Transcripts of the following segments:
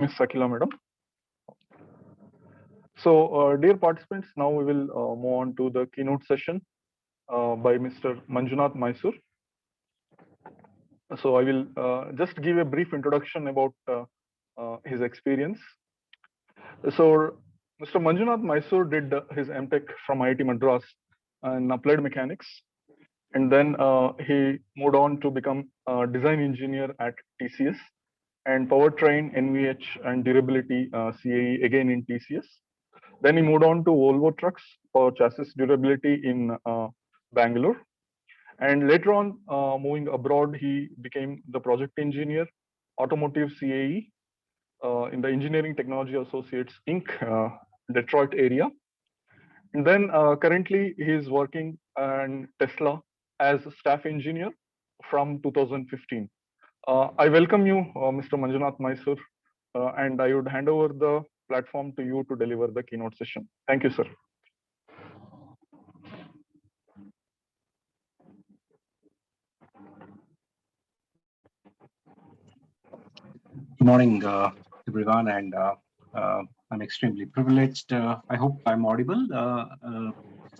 Ms. Sakila Madam. So, dear participants, now we will move on to the keynote session by Mr. Manjunath Mysore. So, I will just give a brief introduction about his experience. So, Mr. Manjunath Mysore did his MTech from IIT Madras in applied mechanics, and then he moved on to become a design engineer at TCS and powertrain, NVH, and durability CAE again in TCS. Then he moved on to Volvo Trucks for chassis durability in Bangalore. And later on, moving abroad, he became the project engineer, automotive CAE in the Engineering Technology Associates Inc. Detroit area. And then currently he is working in Tesla as a staff engineer from 2015. I welcome you, Mr. Manjunath Mysore, and I would hand over the platform to you to deliver the keynote session. Thank you, sir. Good morning, everyone, and I'm extremely privileged. I hope I'm audible.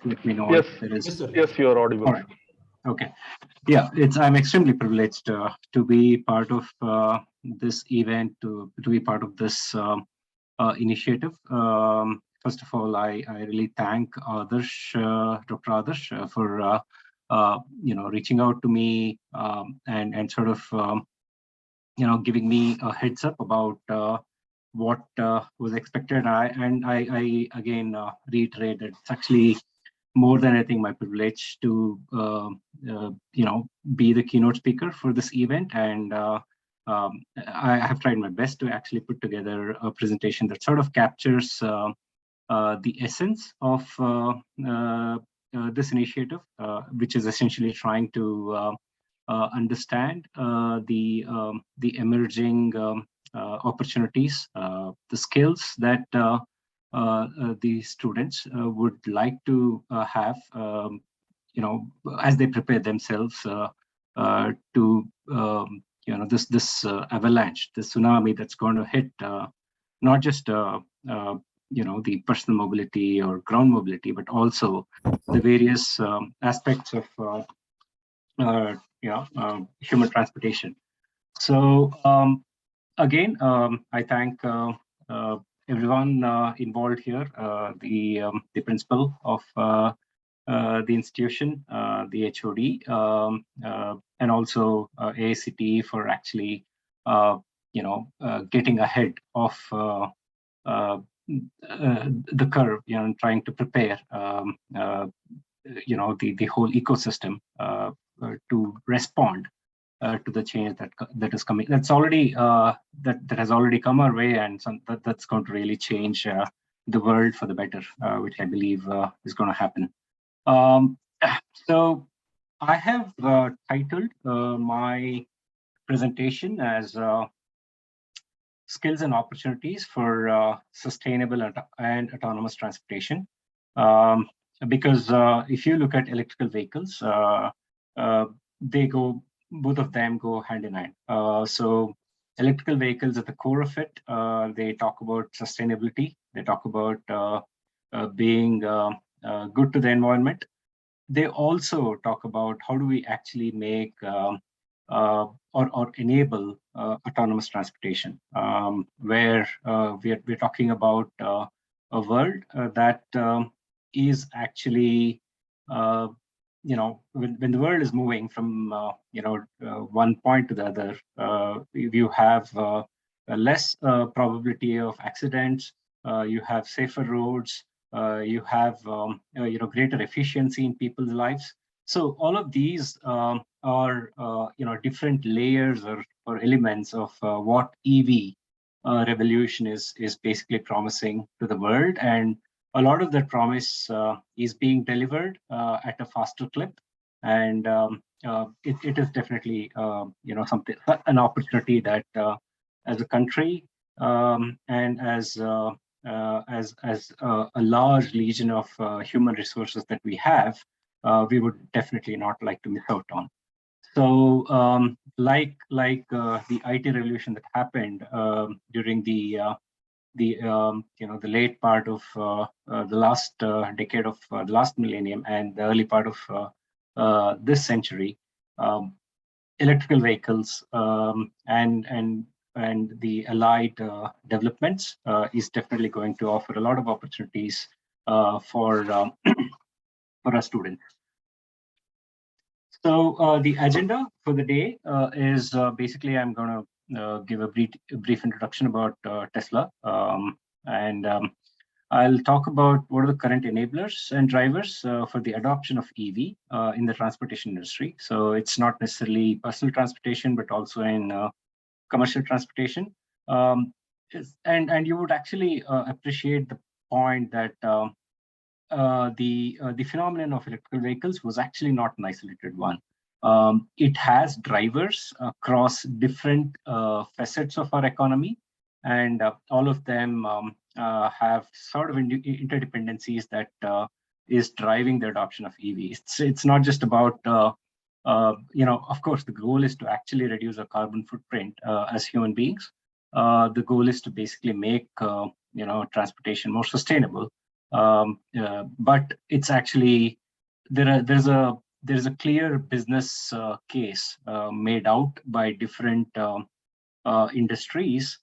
Let me know yes. if there is. Yes, you are audible. All right. Okay. Yeah, I'm extremely privileged to be part of this event, to be part of this initiative. First of all, I really thank Adarsh, Dr. Adarsh, for reaching out to me and sort of giving me a heads up about what was expected. I again reiterate that it's actually more than anything my privilege to be the keynote speaker for this event, and I have tried my best to actually put together a presentation that sort of captures the essence of this initiative, which is essentially trying to understand the emerging opportunities, the skills that the students would like to have, as they prepare themselves to this avalanche, this tsunami that's going to hit not just the personal mobility or ground mobility, but also the various aspects of human transportation. So again, I thank everyone involved here, the principal of the institution, the HOD, and also AICTE for actually getting ahead of the curve, and trying to prepare the whole ecosystem to respond to the change that is coming. That's already that has already come our way, and that's going to really change the world for the better, which I believe is going to happen. So I have titled my presentation as Skills and Opportunities for Sustainable and Autonomous Transportation. Because if you look at electrical vehicles, both of them go hand in hand. So electrical vehicles at the core of it, they talk about sustainability. They talk about being good to the environment. They also talk about how do we actually make or enable autonomous transportation, where we're talking about a world that is actually, when the world is moving from one point to the other, you have a less probability of accidents, you have safer roads, you have greater efficiency in people's lives. So all of these are different layers or elements of what EV revolution is basically promising to the world, and a lot of that promise is being delivered at a faster clip, and it is definitely an opportunity that as a country and as a large legion of human resources that we have, we would definitely not like to miss out on. So like the IT revolution that happened during the late part of the last decade of the last millennium and the early part of this century, electrical vehicles and the allied developments is definitely going to offer a lot of opportunities for for our students. So the agenda for the day is basically I'm going to give a brief introduction about Tesla, and I'll talk about what are the current enablers and drivers for the adoption of EV in the transportation industry. So it's not necessarily personal transportation, but also in commercial transportation. And you would actually appreciate the point that the phenomenon of electrical vehicles was actually not an isolated one. It has drivers across different facets of our economy, and all of them have sort of interdependencies that is driving the adoption of EV. It's not just about of course, the goal is to actually reduce our carbon footprint as human beings. The goal is to basically make transportation more sustainable. But it's actually there's a clear business case made out by different industries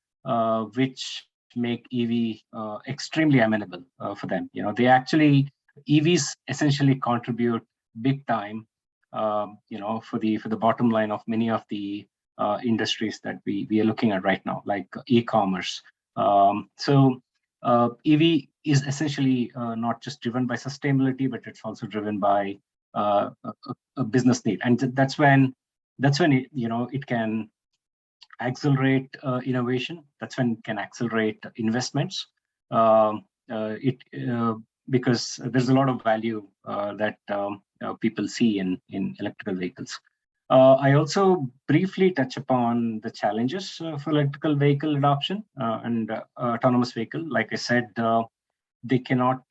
which make EV extremely amenable for them. They actually EVs essentially contribute big time for the bottom line of many of the industries that we are looking at right now, like e-commerce. So EV is essentially not just driven by sustainability, but it's also driven by a business need, and that's when it can accelerate innovation. That's when it can accelerate investments. Because there's a lot of value that people see in electrical vehicles. I also briefly touch upon the challenges for electrical vehicle adoption and autonomous vehicle. Like I said, they cannot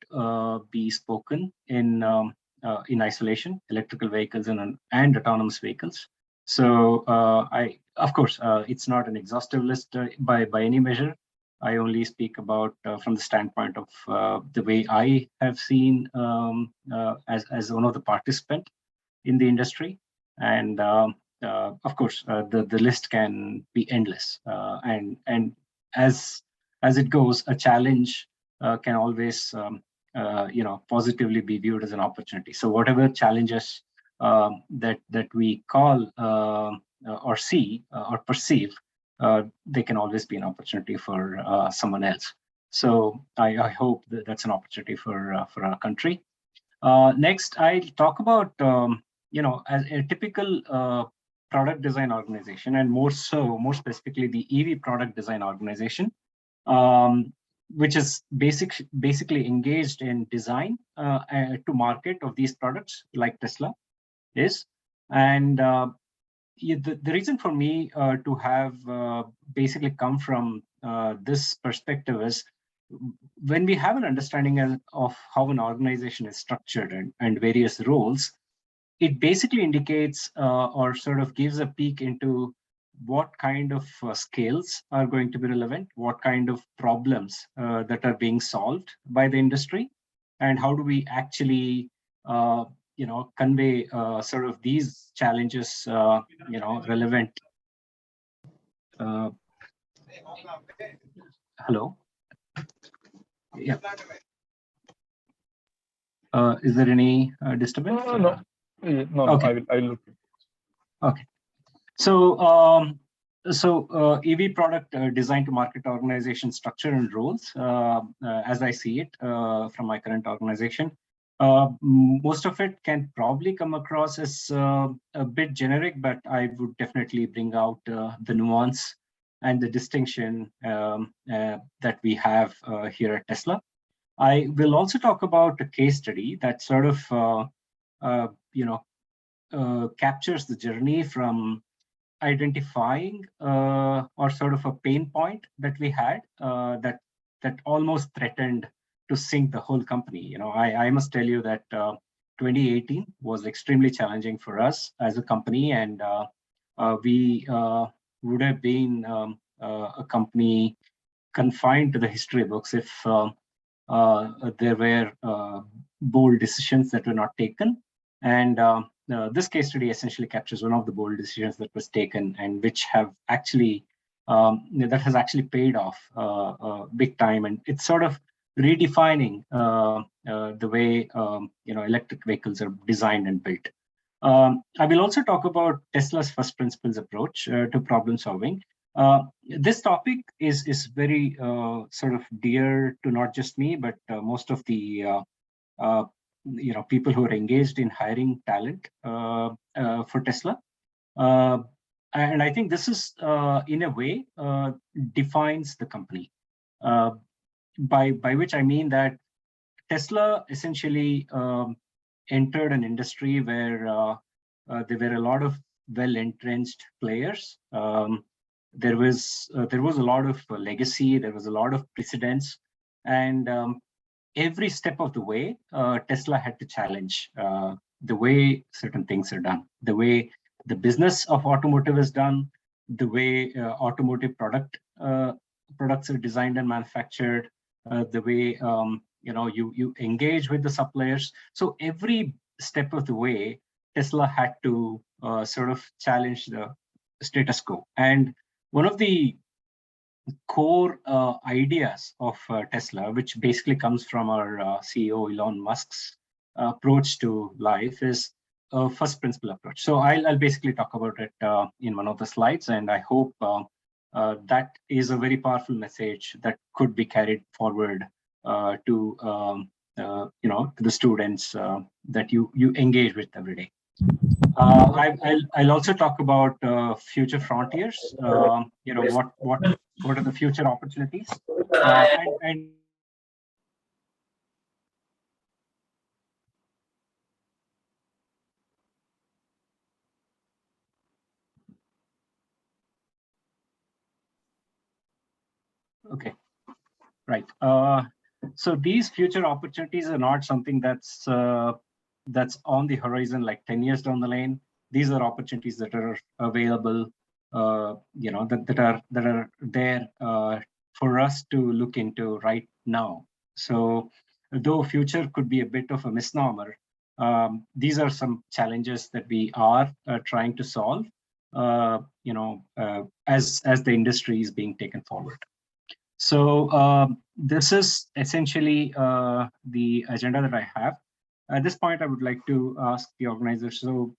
be spoken in isolation, electrical vehicles and autonomous vehicles. So of course, it's not an exhaustive list by any measure. I only speak about from the standpoint of the way I have seen as one of the participants in the industry. And of course, the list can be endless. And as it goes, a challenge can always positively be viewed as an opportunity. So whatever challenges that we call or see or perceive, they can always be an opportunity for someone else. So I hope that's an opportunity for our country. Next, I'll talk about as a typical product design organization, and more specifically the EV product design organization, which is basically engaged in design to market of these products, like Tesla is. And the reason for me to have basically come from this perspective is, when we have an understanding of how an organization is structured and various roles, it basically indicates or sort of gives a peek into what kind of skills are going to be relevant, what kind of problems that are being solved by the industry, and how do we actually convey sort of these challenges relevant. Hello. Yeah. Is there any disturbance? No. No. Okay. I'll look. Okay. So EV product design to market organization structure and roles, as I see it from my current organization, most of it can probably come across as a bit generic, but I would definitely bring out the nuance and the distinction that we have here at Tesla. I will also talk about a case study that sort of captures the journey from identifying or sort of a pain point that we had that almost threatened to sink the whole company. I must tell you that 2018 was extremely challenging for us as a company, and we would have been a company confined to the history books if there were bold decisions that were not taken. And this case study essentially captures one of the bold decisions that was taken, and which have actually that has actually paid off big time, and it's sort of redefining the way electric vehicles are designed and built. I will also talk about Tesla's first principles approach to problem solving. This topic is very sort of dear to not just me, but most of the people who are engaged in hiring talent for Tesla. And I think this is, in a way, defines the company. By which I mean that Tesla essentially entered an industry where there were a lot of well-entrenched players. There was a lot of legacy. There was a lot of precedence, and every step of the way, Tesla had to challenge the way certain things are done, the way the business of automotive is done, the way automotive products are designed and manufactured, the way you engage with the suppliers. So every step of the way, Tesla had to sort of challenge the status quo. And one of the core ideas of Tesla, which basically comes from our CEO Elon Musk's approach to life, is a first principle approach. So I'll basically talk about it in one of the slides, and I hope that is a very powerful message that could be carried forward to the students that you engage with every day. I'll also talk about future frontiers. What are the future opportunities? And okay, right. So these future opportunities are not something that's on the horizon like 10 years down the lane. These are opportunities that are available, that are there for us to look into right now. So though future could be a bit of a misnomer, these are some challenges that we are trying to solve, as the industry is being taken forward. So this is essentially the agenda that I have. At this point, I would like to ask the organizers. So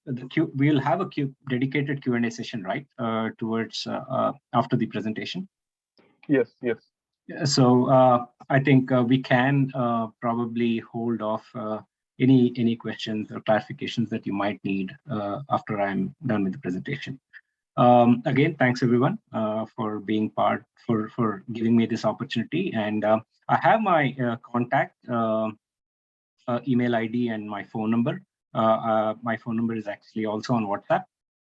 we'll have a dedicated Q&A session, right? Towards after the presentation. Yes. So I think we can probably hold off any questions or clarifications that you might need after I'm done with the presentation. Again, thanks everyone for being part, for giving me this opportunity. And I have my contact email ID and my phone number. My phone number is actually also on WhatsApp.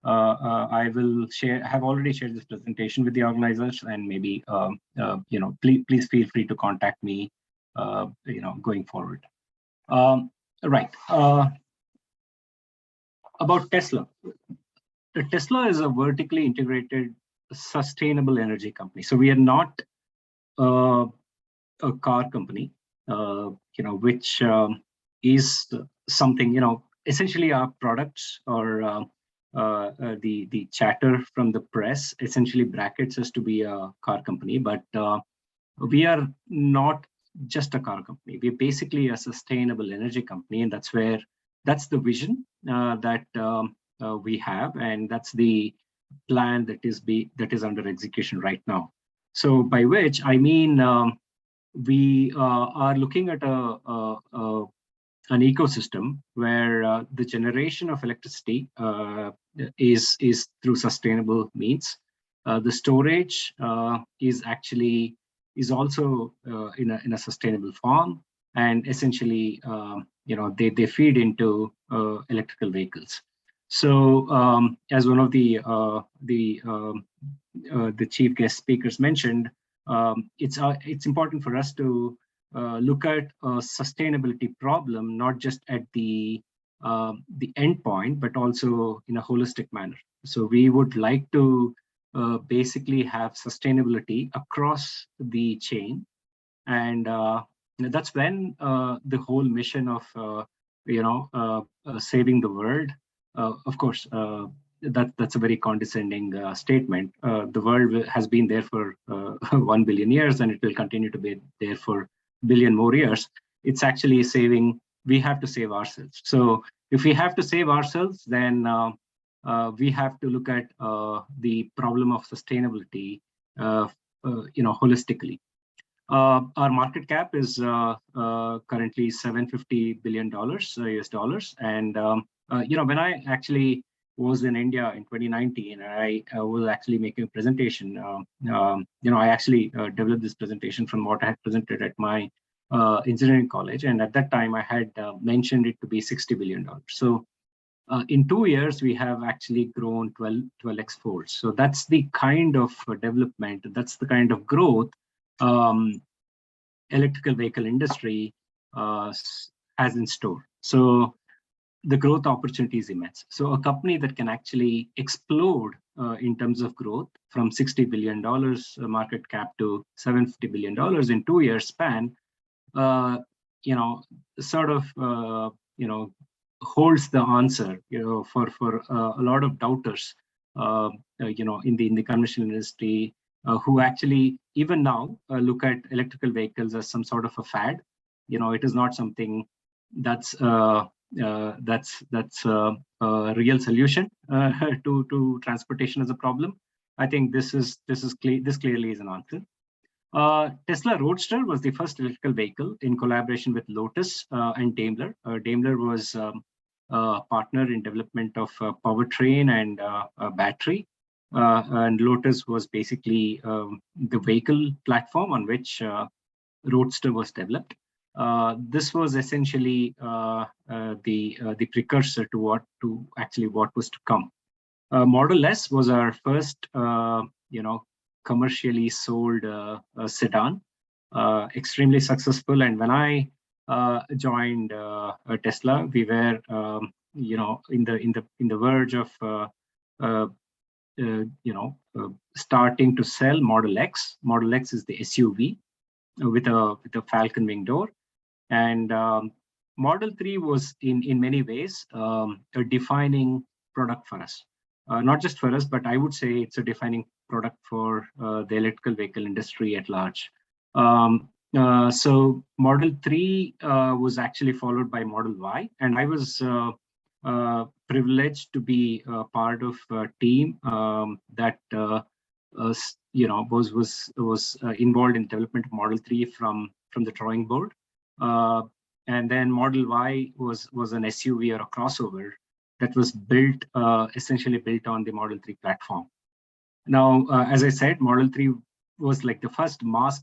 I will have already shared this presentation with the organizers, and maybe please feel free to contact me going forward. Right. About Tesla. Tesla is a vertically integrated sustainable energy company. So we are not a car company, which is something, essentially our products or the chatter from the press essentially brackets us to be a car company, but we are not just a car company. We're basically a sustainable energy company, and that's the vision that we have, and that's the plan that is under execution right now. So by which I mean we are looking at an ecosystem where the generation of electricity is through sustainable means. The storage is also in a sustainable form, and essentially they feed into electrical vehicles. So as one of the chief guest speakers mentioned, it's important for us to look at a sustainability problem, not just at the the endpoint, but also in a holistic manner. So we would like to basically have sustainability across the chain. And that's when the whole mission of, saving the world, of course, that's a very condescending statement. The world has been there for 1 billion years, and it will continue to be there for a billion more years. It's actually saving, we have to save ourselves. So if we have to save ourselves, then we have to look at the problem of sustainability, holistically. Our market cap is currently $750 billion US dollars. And, when I actually was in India in 2019, I was actually making a presentation. I actually developed this presentation from what I had presented at my engineering college. And at that time, I had mentioned it to be $60 billion. So in 2 years, we have actually grown 12x folds. So that's the kind of development, that's the kind of growth electrical vehicle industry has in store. So the growth opportunity is immense. So a company that can actually explode in terms of growth from $60 billion market cap to $750 billion in 2 years span, holds the answer, for a lot of doubters, in the conventional industry, who actually even now look at electrical vehicles as some sort of a fad. It is not something that's a real solution to transportation as a problem. I think this clearly is an answer. Tesla Roadster was the first electrical vehicle in collaboration with Lotus and Daimler. Daimler was a partner in development of powertrain and battery. And Lotus was basically the vehicle platform on which Roadster was developed. This was essentially the precursor to what was to come. Model S was our first, commercially sold sedan, extremely successful. And when I joined Tesla, we were, in the verge of starting to sell Model X. Model X is the SUV with a falcon wing door, and Model 3 was in many ways a defining product for us. Not just for us, but I would say it's a defining product for the electrical vehicle industry at large. So Model 3 was actually followed by Model Y, and I was privileged to be part of a team that was involved in development of Model 3 from the drawing board. And then Model Y was an SUV or a crossover that was built, essentially built on the Model 3 platform. Now, as I said, Model 3 was like the first mass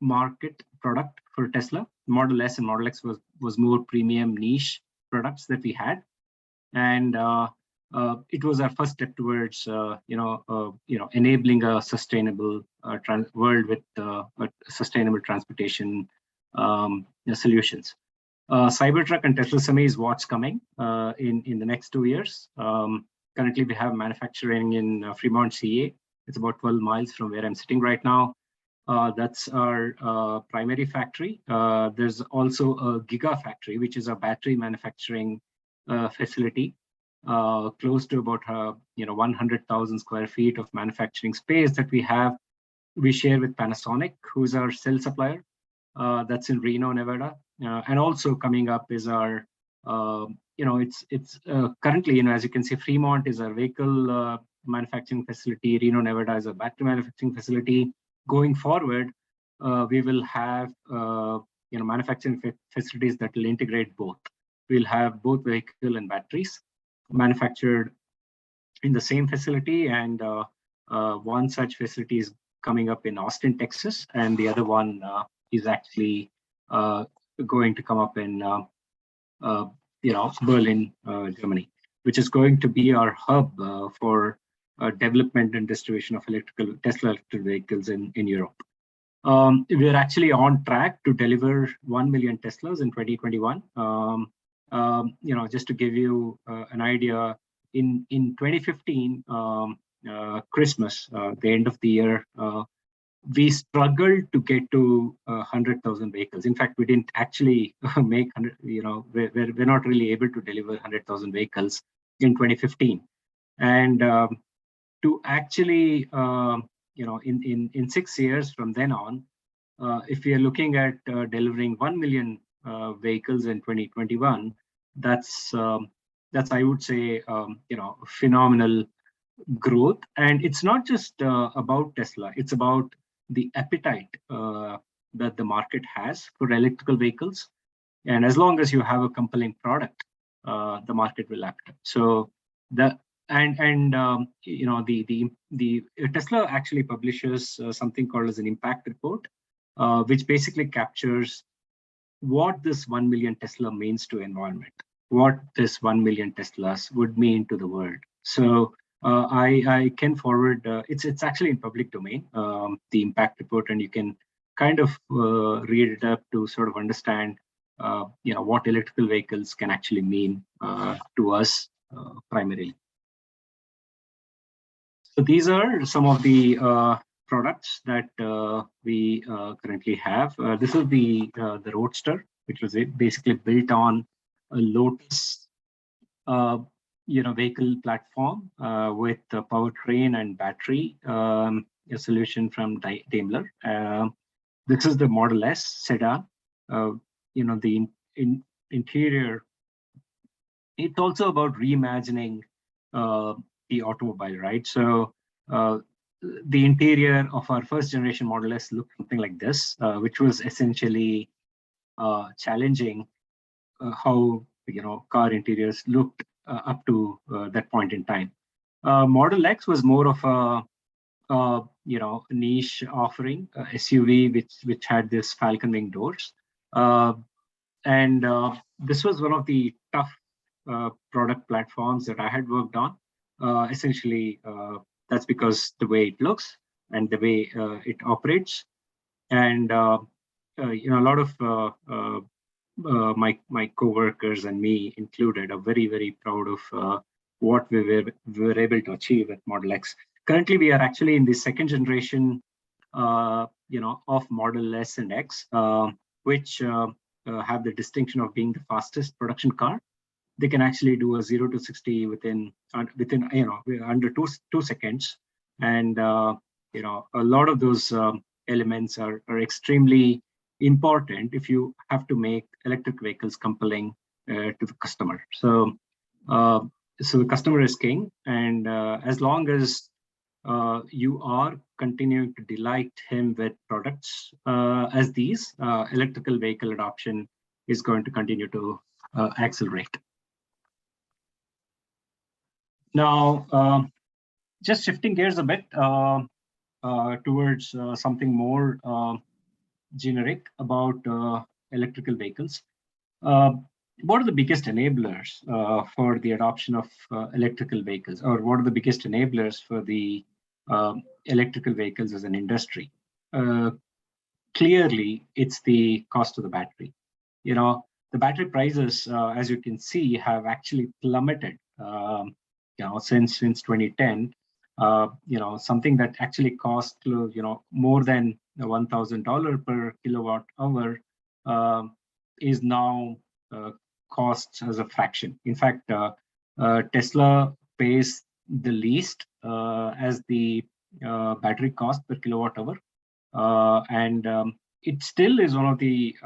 market product for Tesla. Model S and Model X was more premium niche products that we had. And it was our first step towards, enabling a sustainable world with sustainable transportation solutions. Cybertruck and Tesla Semi is what's coming in the next 2 years. Currently, we have manufacturing in Fremont, CA. It's about 12 miles from where I'm sitting right now. That's our primary factory. There's also a gigafactory, which is a battery manufacturing facility, close to about 100,000 square feet of manufacturing space that we have. We share with Panasonic, who's our cell supplier. That's in Reno, Nevada. And also coming up is our, it's currently, as you can see, Fremont is our vehicle manufacturing facility. Reno, Nevada is a battery manufacturing facility. Going forward, we will have, manufacturing facilities that will integrate both. We'll have both vehicle and batteries manufactured in the same facility. And one such facility is coming up in Austin, Texas, and the other one is actually going to come up in Berlin, Germany, which is going to be our hub for development and distribution of Tesla electric vehicles in Europe. We are actually on track to deliver 1 million Teslas in 2021. Just to give you an idea, in 2015 Christmas, the end of the year, we struggled to get to 100,000 vehicles. In fact, we didn't actually make 100. We're not really able to deliver 100,000 vehicles in 2015, and to actually, in 6 years from then on, if we are looking at delivering 1 million vehicles in 2021, that's I would say phenomenal growth. And it's not just about Tesla; it's about the appetite that the market has for electrical vehicles. And as long as you have a compelling product, the market will act. So the Tesla actually publishes something called as an impact report, which basically captures what this 1 million Tesla means to environment, what this 1 million Teslas would mean to the world. So I can forward, it's actually in public domain, the impact report, and you can kind of read it up to sort of understand what electrical vehicles can actually mean to us primarily. So these are some of the products that we currently have. This is the Roadster, which was basically built on a Lotus vehicle platform with a powertrain and battery, a solution from Daimler. This is the Model S sedan. The interior, it's also about reimagining the automobile, right? So the interior of our first generation Model S looked something like this, which was essentially challenging how car interiors looked up to that point in time. Model X was more of a niche offering, SUV which had this falcon wing doors, and this was one of the tough product platforms that I had worked on. Essentially, that's because the way it looks and the way it operates, and a lot of my co-workers and me included are very, very proud of what we were able to achieve with Model X. Currently, we are actually in the second generation, of Model S and X, which have the distinction of being the fastest production car. They can actually do a 0 to 60 within under two seconds, and a lot of those elements are extremely important if you have to make electric vehicles compelling to the customer. So the customer is king, and as long as you are continuing to delight him with products as these, electrical vehicle adoption is going to continue to accelerate. Now, just shifting gears a bit towards something more generic about electrical vehicles. What are the biggest enablers for the adoption of electrical vehicles, or what are the biggest enablers for the electrical vehicles as an industry? Clearly, it's the cost of the battery. The battery prices, as you can see, have actually plummeted. Since 2010, something that actually cost more than $1,000 per kilowatt hour is now costs as a fraction. In fact, Tesla pays the least as the battery cost per kilowatt hour, and it still is one of the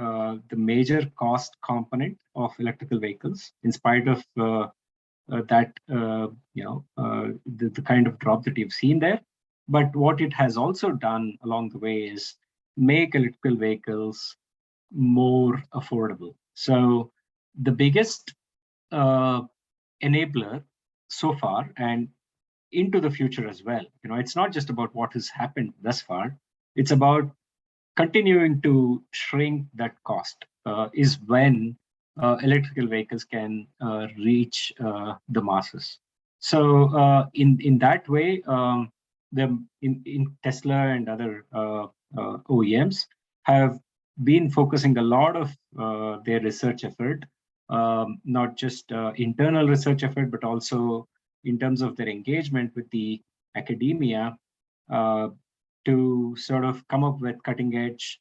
major cost component of electrical vehicles, in spite of the kind of drop that you've seen there. But what it has also done along the way is make electrical vehicles more affordable. So the biggest enabler so far and into the future as well, it's not just about what has happened thus far, it's about continuing to shrink that cost, is when electrical vehicles can reach the masses. So in that way, in Tesla and other OEMs have been focusing a lot of their research effort not just internal research effort, but also in terms of their engagement with the academia to sort of come up with cutting edge,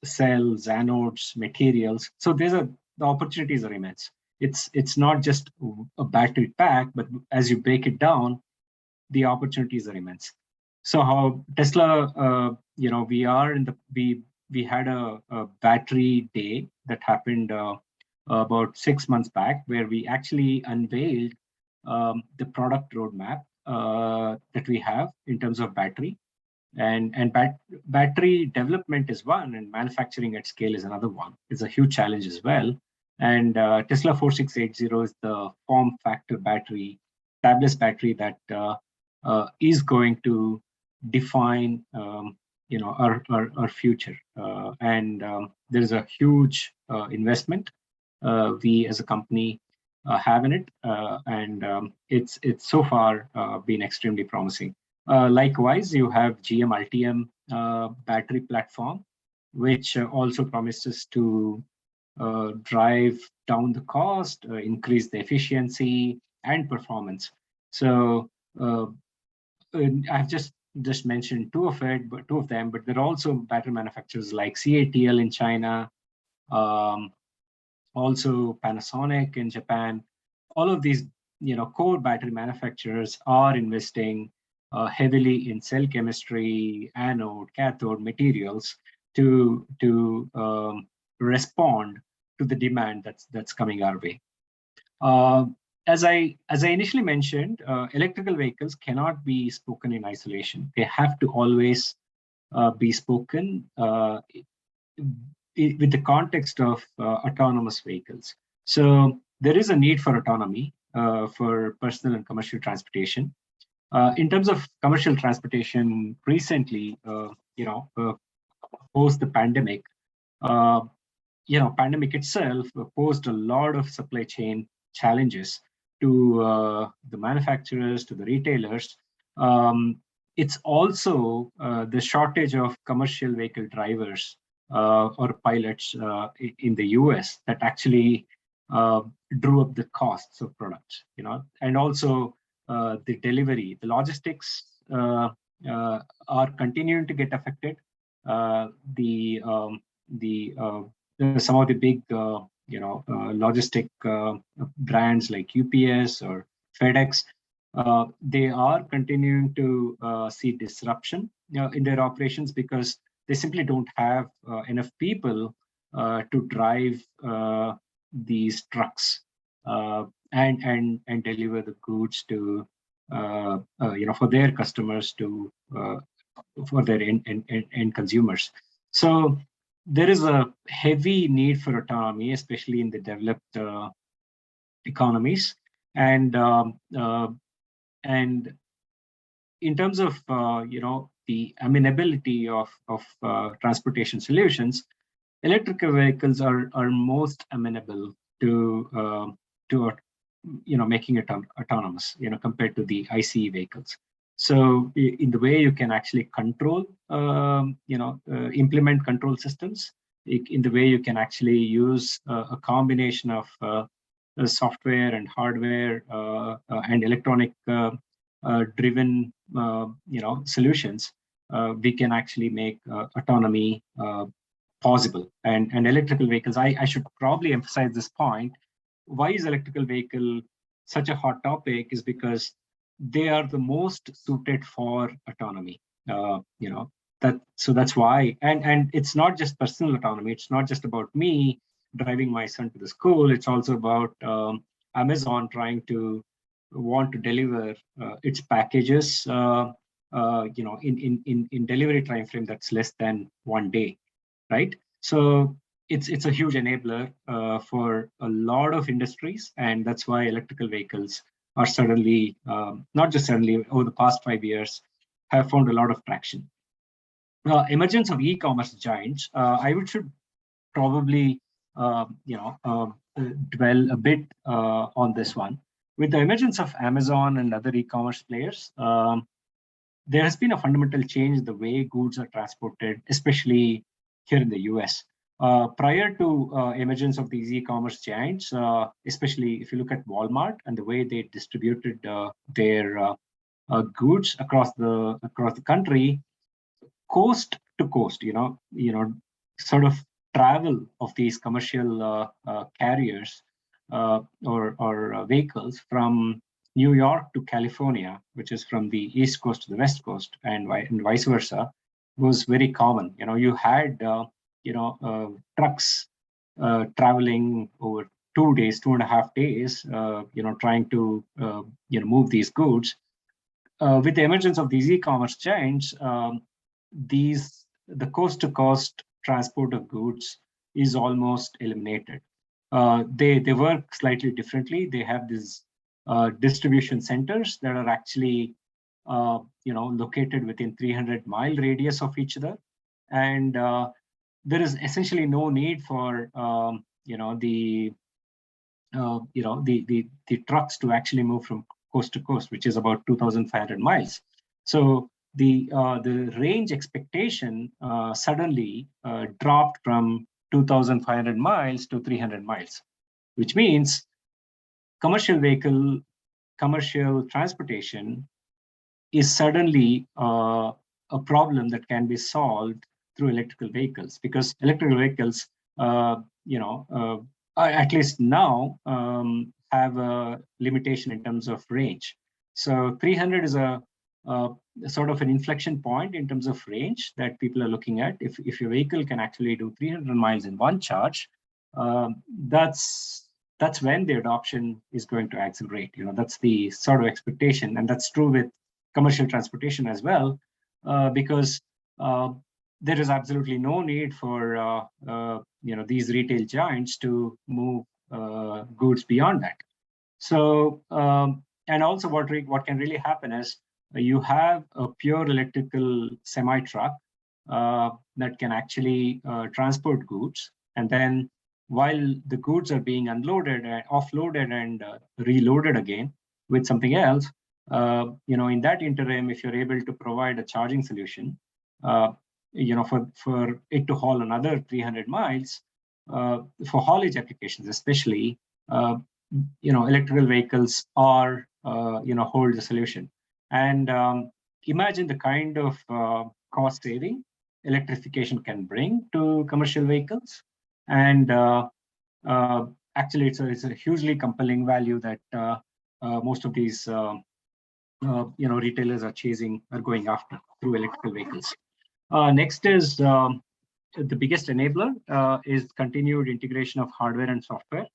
cells, anodes, materials. So the opportunities are immense. It's not just a battery pack, but as you break it down, the opportunities are immense. So how Tesla, we had a battery day that happened about 6 months back, where we actually unveiled the product roadmap that we have in terms of battery. And battery development is one, and manufacturing at scale is another one. It's a huge challenge as well. And Tesla 4680 is the form factor battery, tabless battery that is going to define our future. There is a huge investment we as a company have in it, and it's so far been extremely promising. Likewise, you have GM Ultium battery platform, which also promises to drive down the cost, increase the efficiency and performance. So I've just mentioned two of them, but there are also battery manufacturers like ATAL in China, also Panasonic in Japan. All of these, core battery manufacturers are investing heavily in cell chemistry, anode, cathode materials to respond to the demand that's coming our way. As I initially mentioned, electrical vehicles cannot be spoken in isolation. They have to always be spoken with the context of autonomous vehicles. So there is a need for autonomy for personal and commercial transportation. In terms of commercial transportation, recently, post the pandemic, pandemic itself posed a lot of supply chain challenges to the manufacturers, to the retailers. It's also the shortage of commercial vehicle drivers or pilots in the US that actually drew up the costs of products, and also the delivery, the logistics are continuing to get affected. Some of the big, logistic brands like UPS or FedEx, they are continuing to see disruption in their operations because they simply don't have enough people to drive these trucks and deliver the goods to for their customers for their end consumers. So there is a heavy need for autonomy, especially in the developed economies, and in terms of the amenability of transportation solutions, electrical vehicles are most amenable to making it autonomous, compared to the ICE vehicles. So in the way you can actually control, implement control systems, in the way you can actually use a combination of software and hardware and electronic driven, solutions, we can actually make autonomy possible. And electrical vehicles, I should probably emphasize this point. Why is electrical vehicle such a hot topic is because they are the most suited for autonomy. So that's why. And it's not just personal autonomy. It's not just about me driving my son to the school. It's also about Amazon want to deliver its packages, in delivery time frame that's less than 1 day, right? So it's a huge enabler for a lot of industries, and that's why electrical vehicles are suddenly, not just suddenly, over the past 5 years, have found a lot of traction. Emergence of e-commerce giants, I should probably, dwell a bit on this one. With the emergence of Amazon and other e-commerce players, there has been a fundamental change in the way goods are transported, especially here in the US. Prior to emergence of these e-commerce giants, especially if you look at Walmart and the way they distributed their goods across the country, coast to coast, sort of travel of these commercial carriers or vehicles from New York to California, which is from the East Coast to the West Coast, and vice versa, was very common. You had trucks traveling over 2 days, 2.5 days, trying to move these goods. With the emergence of these e-commerce giants, the coast-to-coast transport of goods is almost eliminated. They work slightly differently. They have these distribution centers that are actually located within 300-mile radius of each other, and there is essentially no need for the trucks to actually move from coast to coast, which is about 2,500 miles. So the range expectation suddenly dropped from 2,500 miles to 300 miles, which means commercial transportation is suddenly a problem that can be solved through electrical vehicles, because electrical vehicles, at least now, have a limitation in terms of range. So 300 is a sort of an inflection point in terms of range that people are looking at. If your vehicle can actually do 300 miles in one charge, that's when the adoption is going to accelerate. That's the sort of expectation, and that's true with commercial transportation as well, because there is absolutely no need for these retail giants to move goods beyond that. So and also what can really happen is you have a pure electrical semi-truck that can actually transport goods, and then while the goods are being unloaded and offloaded and reloaded again with something else, in that interim, if you're able to provide a charging solution, for it to haul another 300 miles, for haulage applications especially, electrical vehicles are, hold the solution. And imagine the kind of cost saving electrification can bring to commercial vehicles. And actually, it's a hugely compelling value that most of these retailers are going after through electrical vehicles. Next is the biggest enabler is continued integration of hardware and software.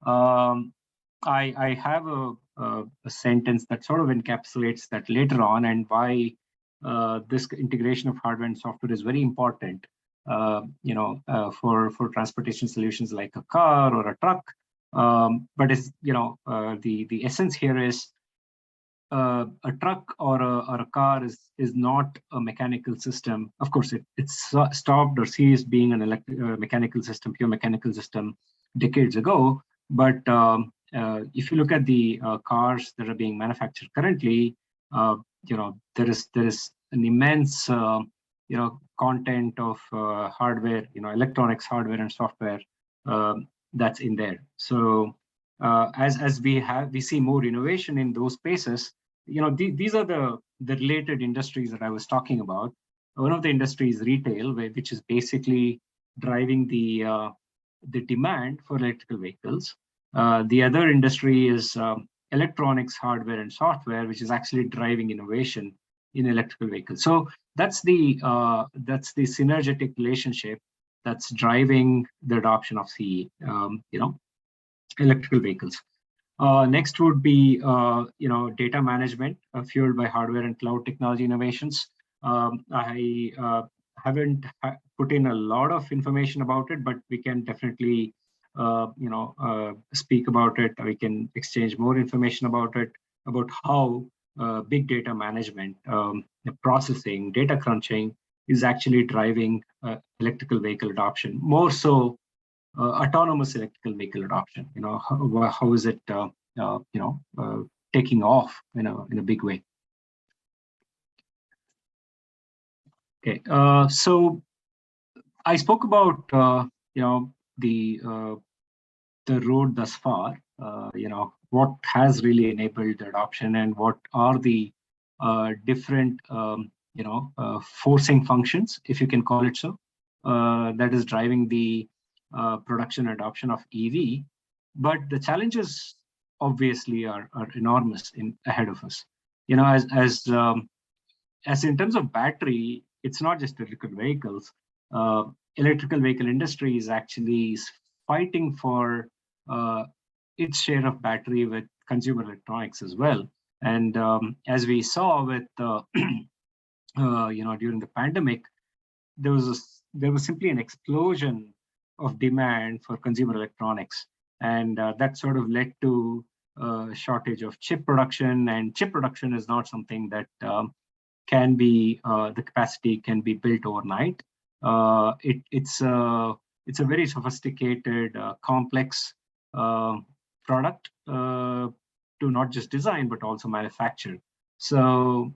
I have a sentence that sort of encapsulates that later on, and why this integration of hardware and software is very important. For transportation solutions like a car or a truck. But it's the essence here is a truck or a car is not a mechanical system. Of course, it's stopped or ceased being an mechanical system, pure mechanical system, decades ago. But if you look at the cars that are being manufactured currently, there is an immense content of hardware, electronics, hardware, and software that's in there. So as we see more innovation in those spaces, these are the related industries that I was talking about. One of the industries is retail, which is basically driving the demand for electrical vehicles. The other industry is electronics, hardware, and software, which is actually driving innovation in electrical vehicles. So that's the synergetic relationship that's driving the adoption of CE, electrical vehicles. Next would be data management fueled by hardware and cloud technology innovations. I haven't put in a lot of information about it, but we can definitely speak about it. We can exchange more information about it, about how big data management, processing, data crunching is actually driving electrical vehicle adoption, more so autonomous electrical vehicle adoption. How is it taking off in a big way? Okay, so I spoke about the road thus far, what has really enabled the adoption, and what are the different, forcing functions, if you can call it so, that is driving the production adoption of EV. But the challenges obviously are enormous ahead of us. As in terms of battery, it's not just electrical vehicles. Electrical vehicle industry is actually fighting for its share of battery with consumer electronics as well. And as we saw with during the pandemic, there was simply an explosion of demand for consumer electronics, and that sort of led to a shortage of chip production. And chip production is not something that can be the capacity can be built overnight. It's a very sophisticated, complex product to not just design but also manufacture. So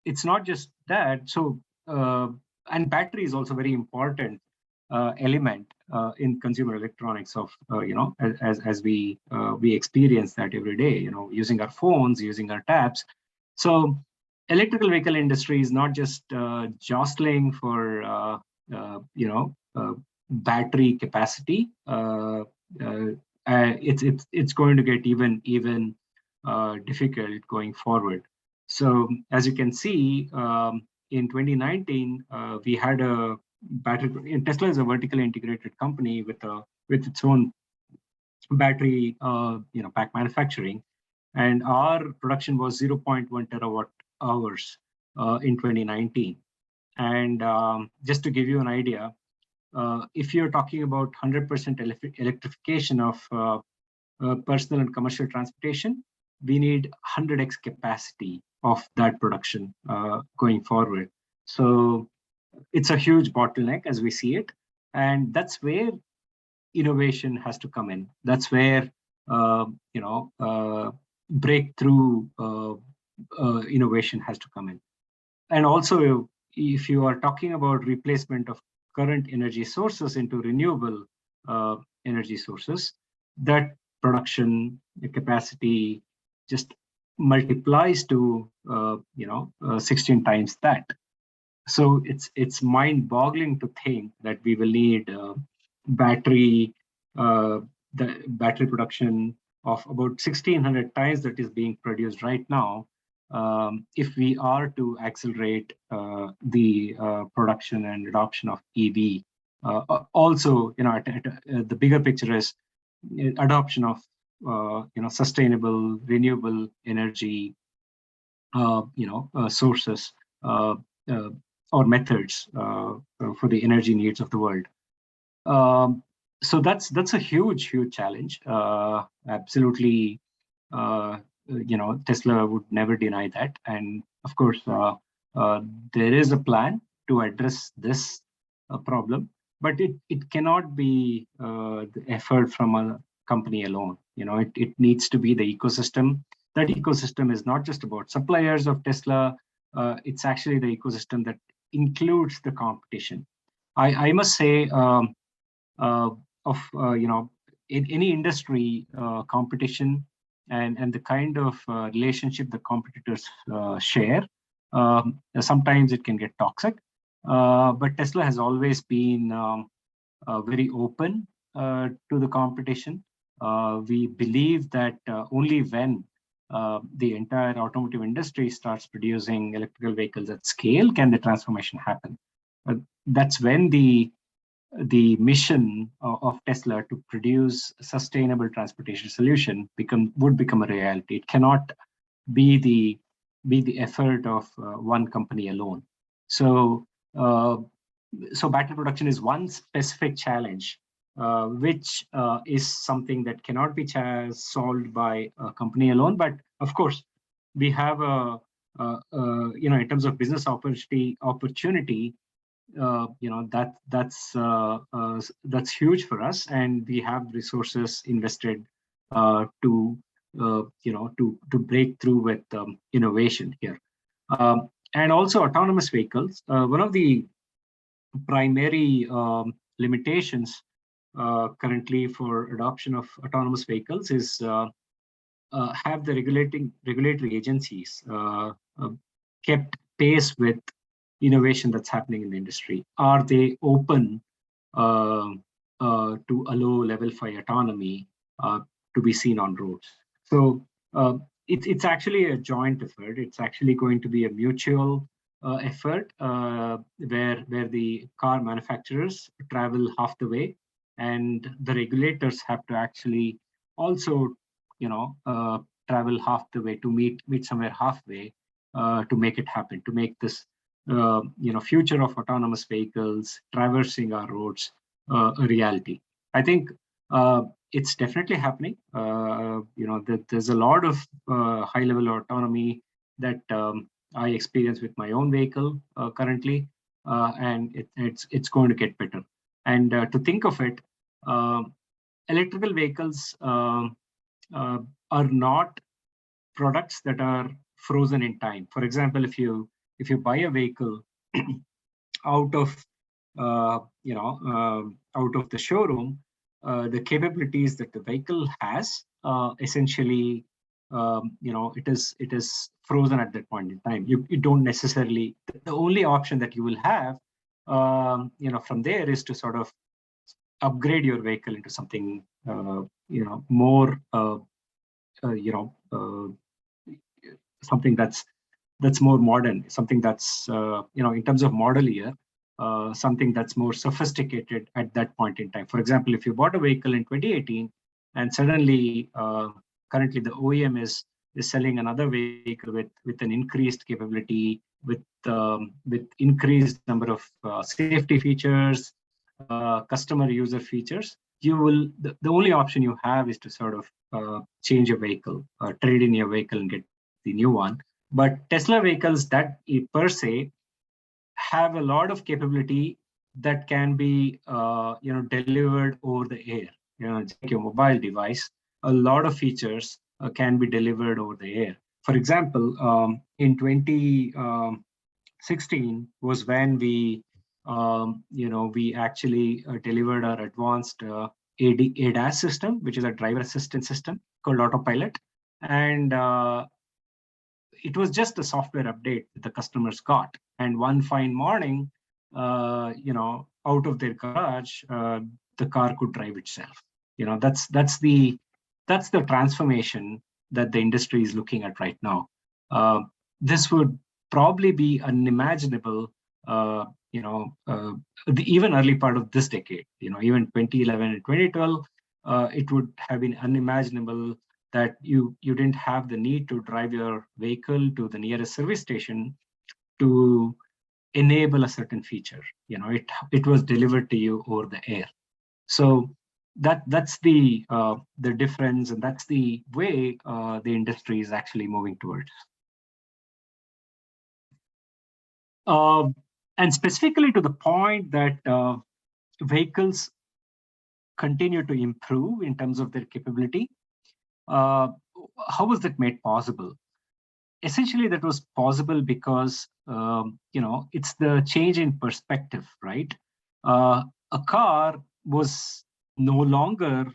it's not just that. So and battery is also very important element in consumer electronics of as we experience that every day, using our phones, using our tabs. So electrical vehicle industry is not just jostling for battery capacity. It's going to get even difficult going forward. So as you can see, in 2019, we had a battery. Tesla is a vertically integrated company with its own battery pack manufacturing, and our production was 0.1 terawatt hours in 2019. And just to give you an idea, if you're talking about 100% electrification of personal and commercial transportation, we need 100x capacity of that production going forward. So it's a huge bottleneck as we see it, and that's where innovation has to come in. That's where breakthrough innovation has to come in. And also, if you are talking about replacement of current energy sources into renewable energy sources, that production capacity just multiplies to 16 times that. So it's mind-boggling to think that we will need the battery production of about 1,600 times that is being produced right now, if we are to accelerate the production and adoption of EV. Also, the bigger picture is adoption of sustainable, renewable energy sources or methods for the energy needs of the world. So that's a huge challenge. Absolutely, Tesla would never deny that. And of course, there is a plan to address this problem, but it cannot be the effort from a company alone. It needs to be the ecosystem. That ecosystem is not just about suppliers of Tesla. It's actually the ecosystem that includes the competition. I must say, in any industry, competition and the kind of relationship the competitors share, sometimes it can get toxic. But Tesla has always been very open to the competition. We believe that only when the entire automotive industry starts producing electrical vehicles at scale can the transformation happen. That's when the mission of Tesla to produce a sustainable transportation solution would become a reality. It cannot be the effort of one company alone. So battery production is one specific challenge, which is something that cannot be solved by a company alone. But of course, we have in terms of business opportunity, that's huge for us, and we have resources invested to break through with innovation here. And also autonomous vehicles. One of the primary limitations currently for adoption of autonomous vehicles is have the regulatory agencies kept pace with innovation that's happening in the industry? Are they open to allow level 5 autonomy to be seen on roads? So it's actually a joint effort. It's actually going to be a mutual effort where the car manufacturers travel half the way, and the regulators have to actually also, travel half the way to meet somewhere halfway to make it happen, to make this future of autonomous vehicles traversing our roads a reality. I think it's definitely happening. There's a lot of high-level autonomy that I experience with my own vehicle currently, and it's going to get better. And to think of it, electrical vehicles are not products that are frozen in time. For example, if you buy a vehicle out of out of the showroom, the capabilities that the vehicle has essentially it is frozen at that point in time. You don't necessarily, the only option that you will have from there is to sort of upgrade your vehicle into something more something that's more modern, something that's in terms of model year, something that's more sophisticated at that point in time. For example, if you bought a vehicle in 2018 and suddenly currently the OEM is selling another vehicle with an increased capability, with increased number of safety features, customer user features, you will, the only option you have is to sort of change your vehicle, trade in your vehicle and get the new one. But Tesla vehicles that per se have a lot of capability that can be delivered over the air. Like your mobile device, a lot of features can be delivered over the air. For example, in 2016 was when we actually delivered our advanced ADAS system, which is a driver assistance system called Autopilot, and it was just a software update that the customers got. And one fine morning, out of their garage, the car could drive itself. That's the transformation that the industry is looking at right now. This would probably be unimaginable, the even early part of this decade. Even 2011 and 2012, it would have been unimaginable that you didn't have the need to drive your vehicle to the nearest service station to enable a certain feature. It was delivered to you over the air. So that's the difference, and that's the way the industry is actually moving towards. And specifically to the point that vehicles continue to improve in terms of their capability. How was that made possible? Essentially, that was possible because it's the change in perspective, right? A car was no longer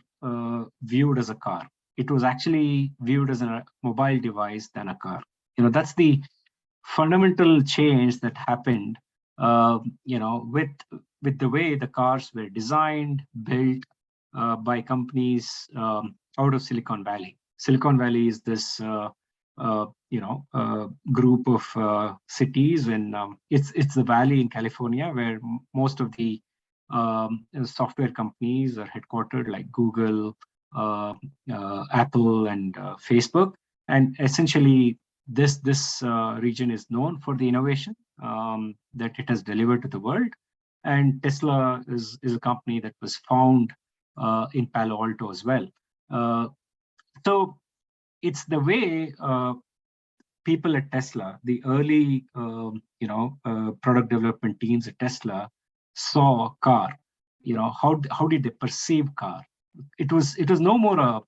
viewed as a car. It was actually viewed as a mobile device than a car. That's the fundamental change that happened. With the way the cars were designed, built by companies out of Silicon Valley. Silicon Valley is this group of cities, and it's the valley in California where most of the software companies are headquartered, like Google, Apple, and Facebook. And essentially, this region is known for the innovation that it has delivered to the world. And Tesla is a company that was found in Palo Alto as well. So it's the way people at Tesla, the early product development teams at Tesla, saw car. How did they perceive car? It was no more a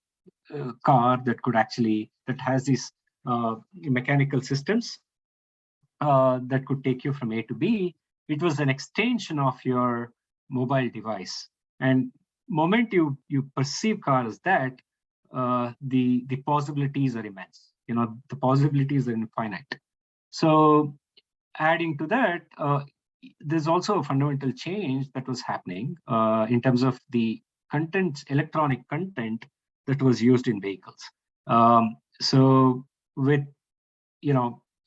car that has these mechanical systems that could take you from A to B. it was an extension of your mobile device. And moment you perceive car as that, the possibilities are immense. The possibilities are infinite. So adding to that, there's also a fundamental change that was happening in terms of the content, electronic content that was used in vehicles. So with,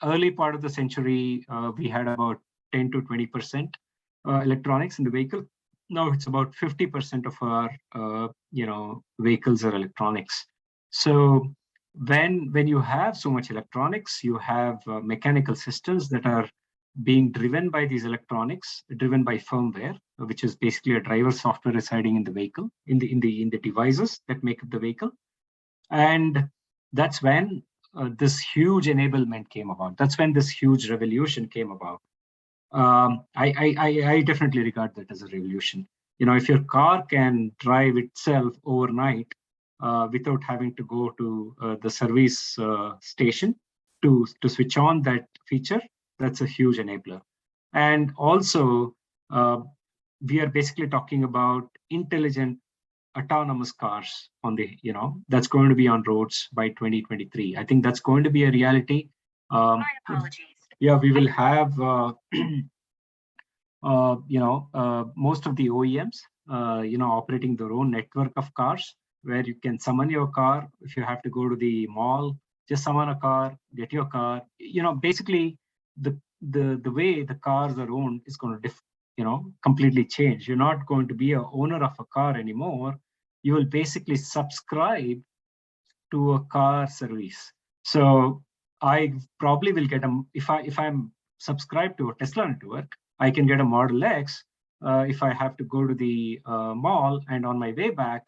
early part of the century, we had about 10 to 20% electronics in the vehicle. Now it's about 50% of our, vehicles are electronics. So when you have so much electronics, you have mechanical systems that are being driven by these electronics, driven by firmware, which is basically a driver software residing in the vehicle, in the devices that make up the vehicle. And that's when this huge enablement came about. That's when this huge revolution came about. I definitely regard that as a revolution. If your car can drive itself overnight without having to go to the service station to switch on that feature, that's a huge enabler. And also, we are basically talking about intelligent autonomous cars on the, that's going to be on roads by 2023. I think that's going to be a reality. My apologies. Yeah, we will have, most of the OEMs, operating their own network of cars where you can summon your car. If you have to go to the mall, just summon a car, get your car. Basically the way the cars are owned is going to completely change. You're not going to be an owner of a car anymore. You will basically subscribe to a car service. So I probably will get if I'm subscribed to a Tesla network, I can get a Model X if I have to go to the mall, and on my way back,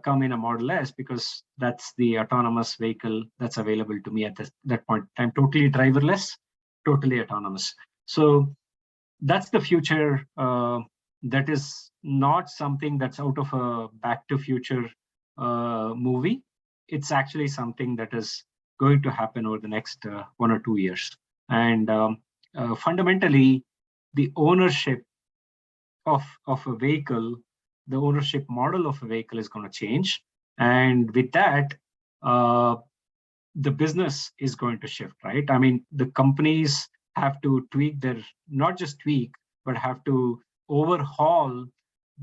come in a Model S, because that's the autonomous vehicle that's available to me at that point. I'm totally driverless, totally autonomous. So that's the future. That is not something that's out of a Back to Future movie. It's actually something that is going to happen over the next 1 or 2 years. And fundamentally, the ownership of a vehicle, the ownership model of a vehicle is going to change. And with that, the business is going to shift, right? I mean, the companies have to tweak their, not just tweak, but have to overhaul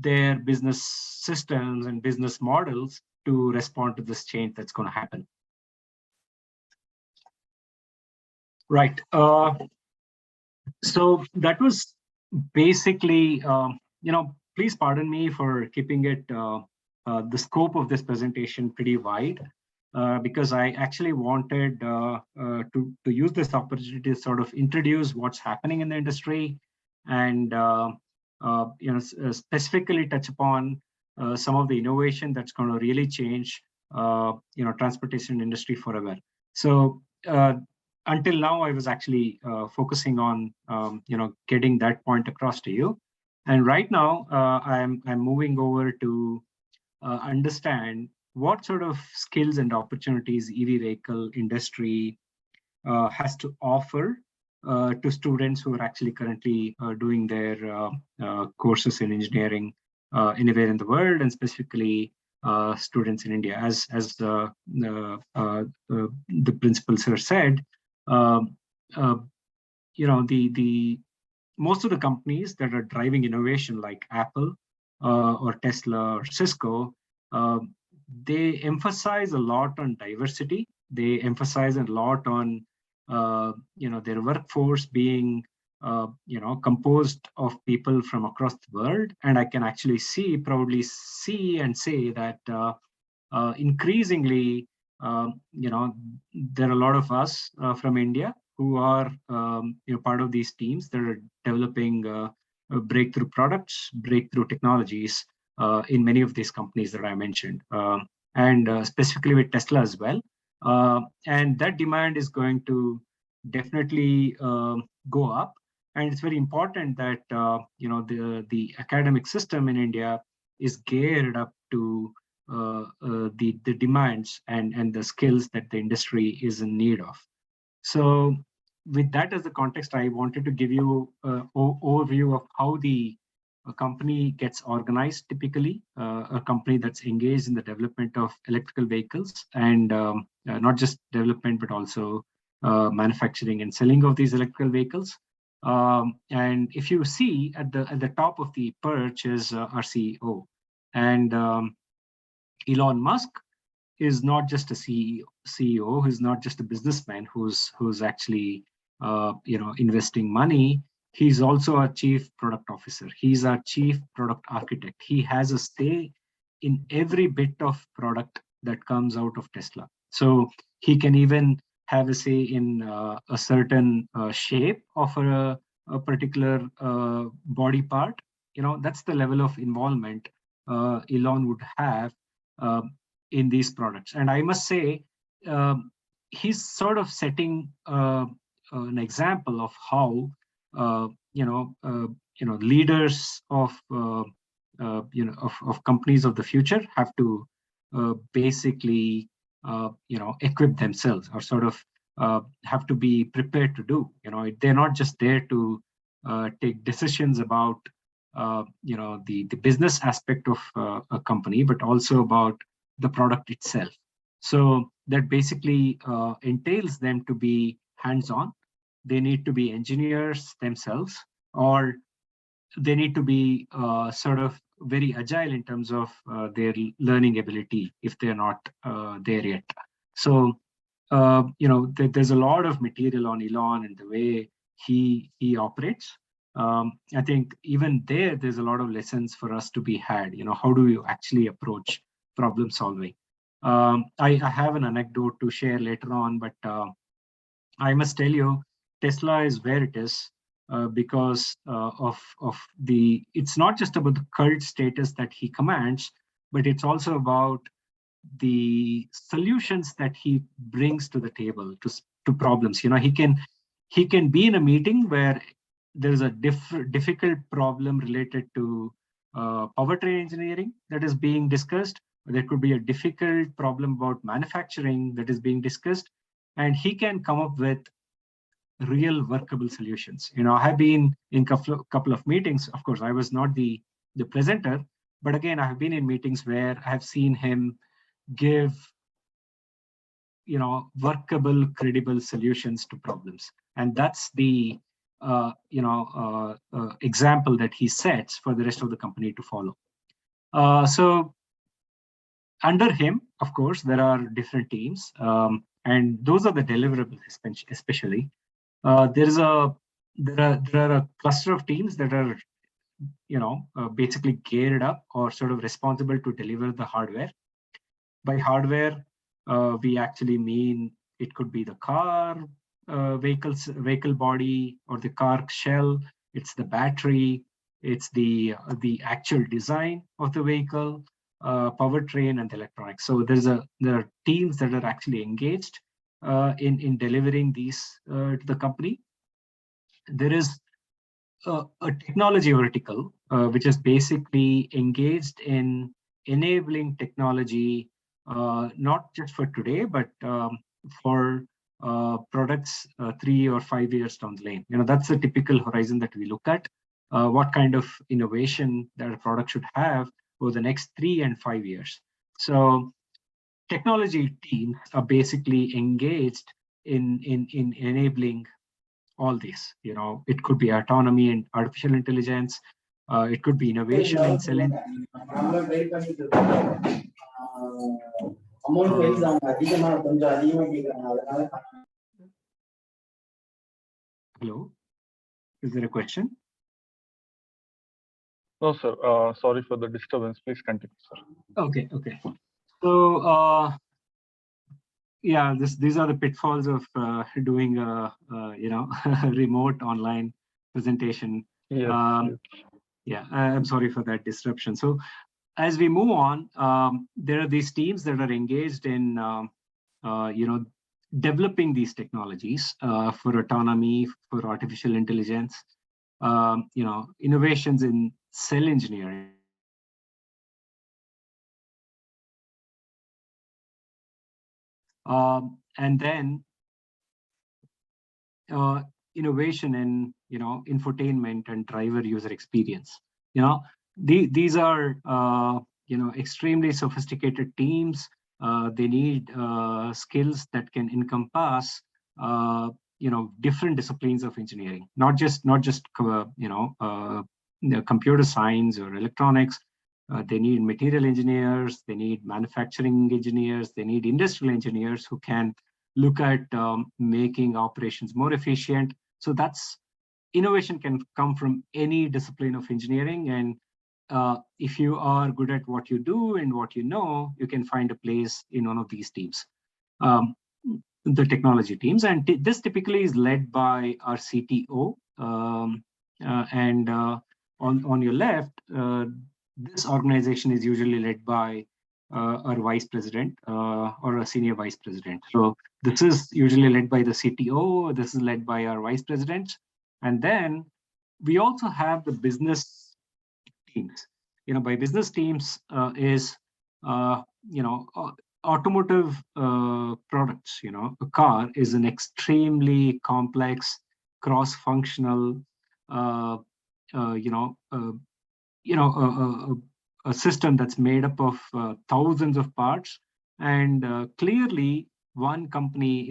their business systems and business models to respond to this change that's going to happen. Right. So that was basically, please pardon me for keeping it, the scope of this presentation pretty wide, because I actually wanted to use this opportunity to sort of introduce what's happening in the industry, and specifically touch upon some of the innovation that's going to really change transportation industry forever. So until now, I was actually focusing on getting that point across to you, and right now I'm moving over to understand what sort of skills and opportunities EV vehicle industry has to offer to students who are actually currently doing their courses in engineering anywhere in the world, and specifically students in India. As the principal sir said, the most of the companies that are driving innovation, like Apple or Tesla or Cisco, they emphasize a lot on diversity. They emphasize a lot on their workforce being composed of people from across the world. And I can actually probably see and say that increasingly, there are a lot of us from India who are part of these teams that are developing breakthrough products, breakthrough technologies in many of these companies that I mentioned, and specifically with Tesla as well. And that demand is going to definitely go up. And it's very important that the academic system in India is geared up to the demands and the skills that the industry is in need of. So with that as the context, I wanted to give you an overview of how a company gets organized typically, a company that's engaged in the development of electrical vehicles, and not just development, but also manufacturing and selling of these electrical vehicles. And if you see at the top of the perch is our CEO. And Elon Musk is not just a CEO, who's not just a businessman who's actually investing money. He's also a chief product officer. He's our chief product architect. He has a say in every bit of product that comes out of Tesla. So he can even have a say in a certain shape of a particular body part. That's the level of involvement Elon would have in these products. And I must say, he's sort of setting an example of how leaders of companies of the future have to basically equip themselves, or sort of have to be prepared to do. They're not just there to take decisions about the business aspect of a company, but also about the product itself. So that basically entails them to be hands-on. They need to be engineers themselves, or they need to be sort of very agile in terms of their learning ability if they're not there yet. So there's a lot of material on Elon and the way he operates. I think even there's a lot of lessons for us to be had. How do you actually approach problem solving? I have an anecdote to share later on, but I must tell you, Tesla is where it is because of it's not just about the cult status that he commands, but it's also about the solutions that he brings to the table to problems. He can be in a meeting where there's a difficult problem related to powertrain engineering that is being discussed. There could be a difficult problem about manufacturing that is being discussed, and he can come up with real workable solutions. I have been in couple of meetings. Of course, I was not the presenter, but again, I have been in meetings where I have seen him give workable, credible solutions to problems, and that's the example that he sets for the rest of the company to follow. So under him, of course, there are different teams, and those are the deliverables, especially. There are a cluster of teams that are basically geared up or sort of responsible to deliver the hardware. By hardware, we actually mean it could be the car, vehicle body, or the car shell. It's the battery. It's the actual design of the vehicle, powertrain, and electronics. So there are teams that are actually engaged in delivering these to the company. There is a technology vertical, which is basically engaged in enabling technology, not just for today, but for products 3 or 5 years down the lane. That's the typical horizon that we look at. What kind of innovation that a product should have over the next 3 and 5 years. So technology teams are basically engaged in enabling all this. It could be autonomy and artificial intelligence. It could be innovation in selling. Hello, is there a question? No, sir. Sorry for the disturbance. Please continue, sir. Okay. So yeah, these are the pitfalls of doing a remote online presentation. Yes, Yeah, I'm sorry for that disruption. So as we move on, there are these teams that are engaged in developing these technologies for autonomy, for artificial intelligence, innovations in cell engineering. And then innovation in infotainment and driver user experience. These are extremely sophisticated teams. They need skills that can encompass different disciplines of engineering, not just computer science or electronics. They need material engineers, they need manufacturing engineers, they need industrial engineers who can look at making operations more efficient. So innovation can come from any discipline of engineering. And if you are good at what you do and what you know, you can find a place in one of these teams, the technology teams. And this typically is led by our CTO. On your left, this organization is usually led by our vice president or a senior vice president. So this is usually led by the CTO. This is led by our vice president. And then we also have the business teams. By business teams is, automotive products. A car is an extremely complex, cross-functional, a system that's made up of thousands of parts, and clearly one company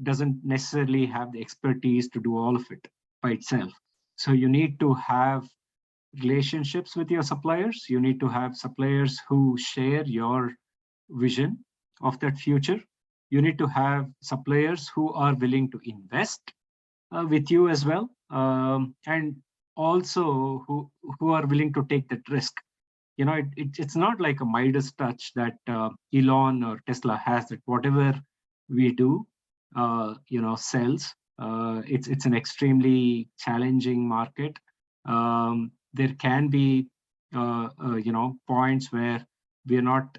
doesn't necessarily have the expertise to do all of it by itself. So you need to have relationships with your suppliers. You need to have suppliers who share your vision of that future. You need to have suppliers who are willing to invest with you as well, and also who are willing to take that risk. It's not like a Midas touch that Elon or Tesla has, that whatever we do, sells. It's an extremely challenging market. There can be, points where we're not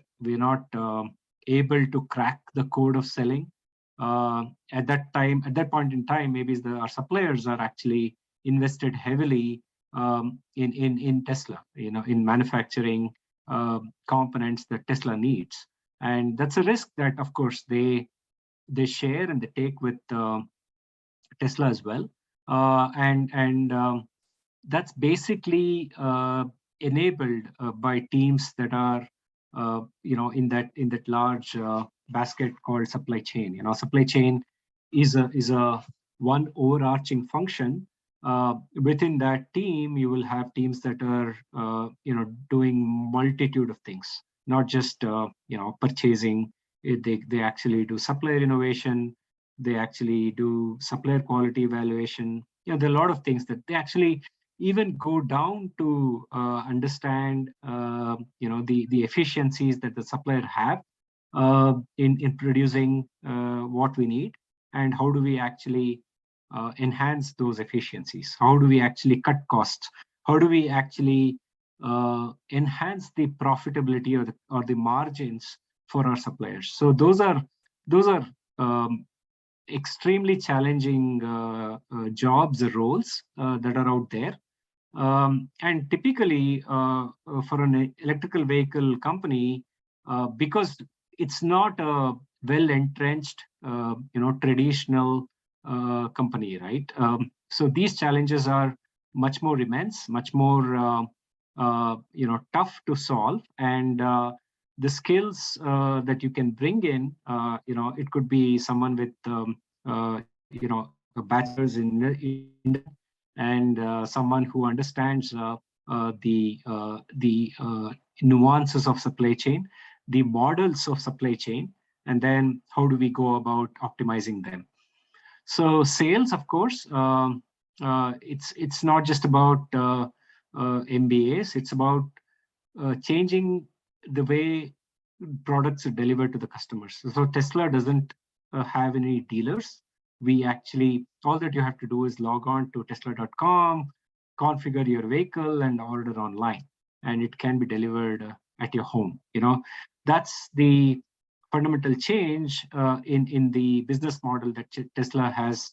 able to crack the code of selling. At that point in time, maybe our suppliers are actually invested heavily in Tesla, in manufacturing components that Tesla needs. And that's a risk that, of course, they share and they take with Tesla as well. That's basically enabled by teams that are in that large basket called supply chain. Supply chain is a one overarching function. Within that team, you will have teams that are doing multitude of things, not just purchasing. They actually do supplier innovation. They actually do supplier quality evaluation. There are a lot of things that they actually even go down to understand the efficiencies that the supplier have in producing what we need, and how do we actually enhance those efficiencies? How do we actually cut costs? How do we actually enhance the profitability or the margins for our suppliers? So those are extremely challenging jobs or roles that are out there. And typically for an electrical vehicle company, because it's not a well-entrenched, traditional company, right? So these challenges are much more immense, much more tough to solve. And the skills that you can bring in, it could be someone with a bachelor's in and someone who understands the nuances of supply chain, the models of supply chain, and then how do we go about optimizing them. So sales, of course, it's not just about MBAs. It's about changing the way products are delivered to the customers. So Tesla doesn't have any dealers. We actually, all that you have to do is log on to tesla.com, configure your vehicle, and order online, and it can be delivered at your home. That's the fundamental change in the business model that Tesla has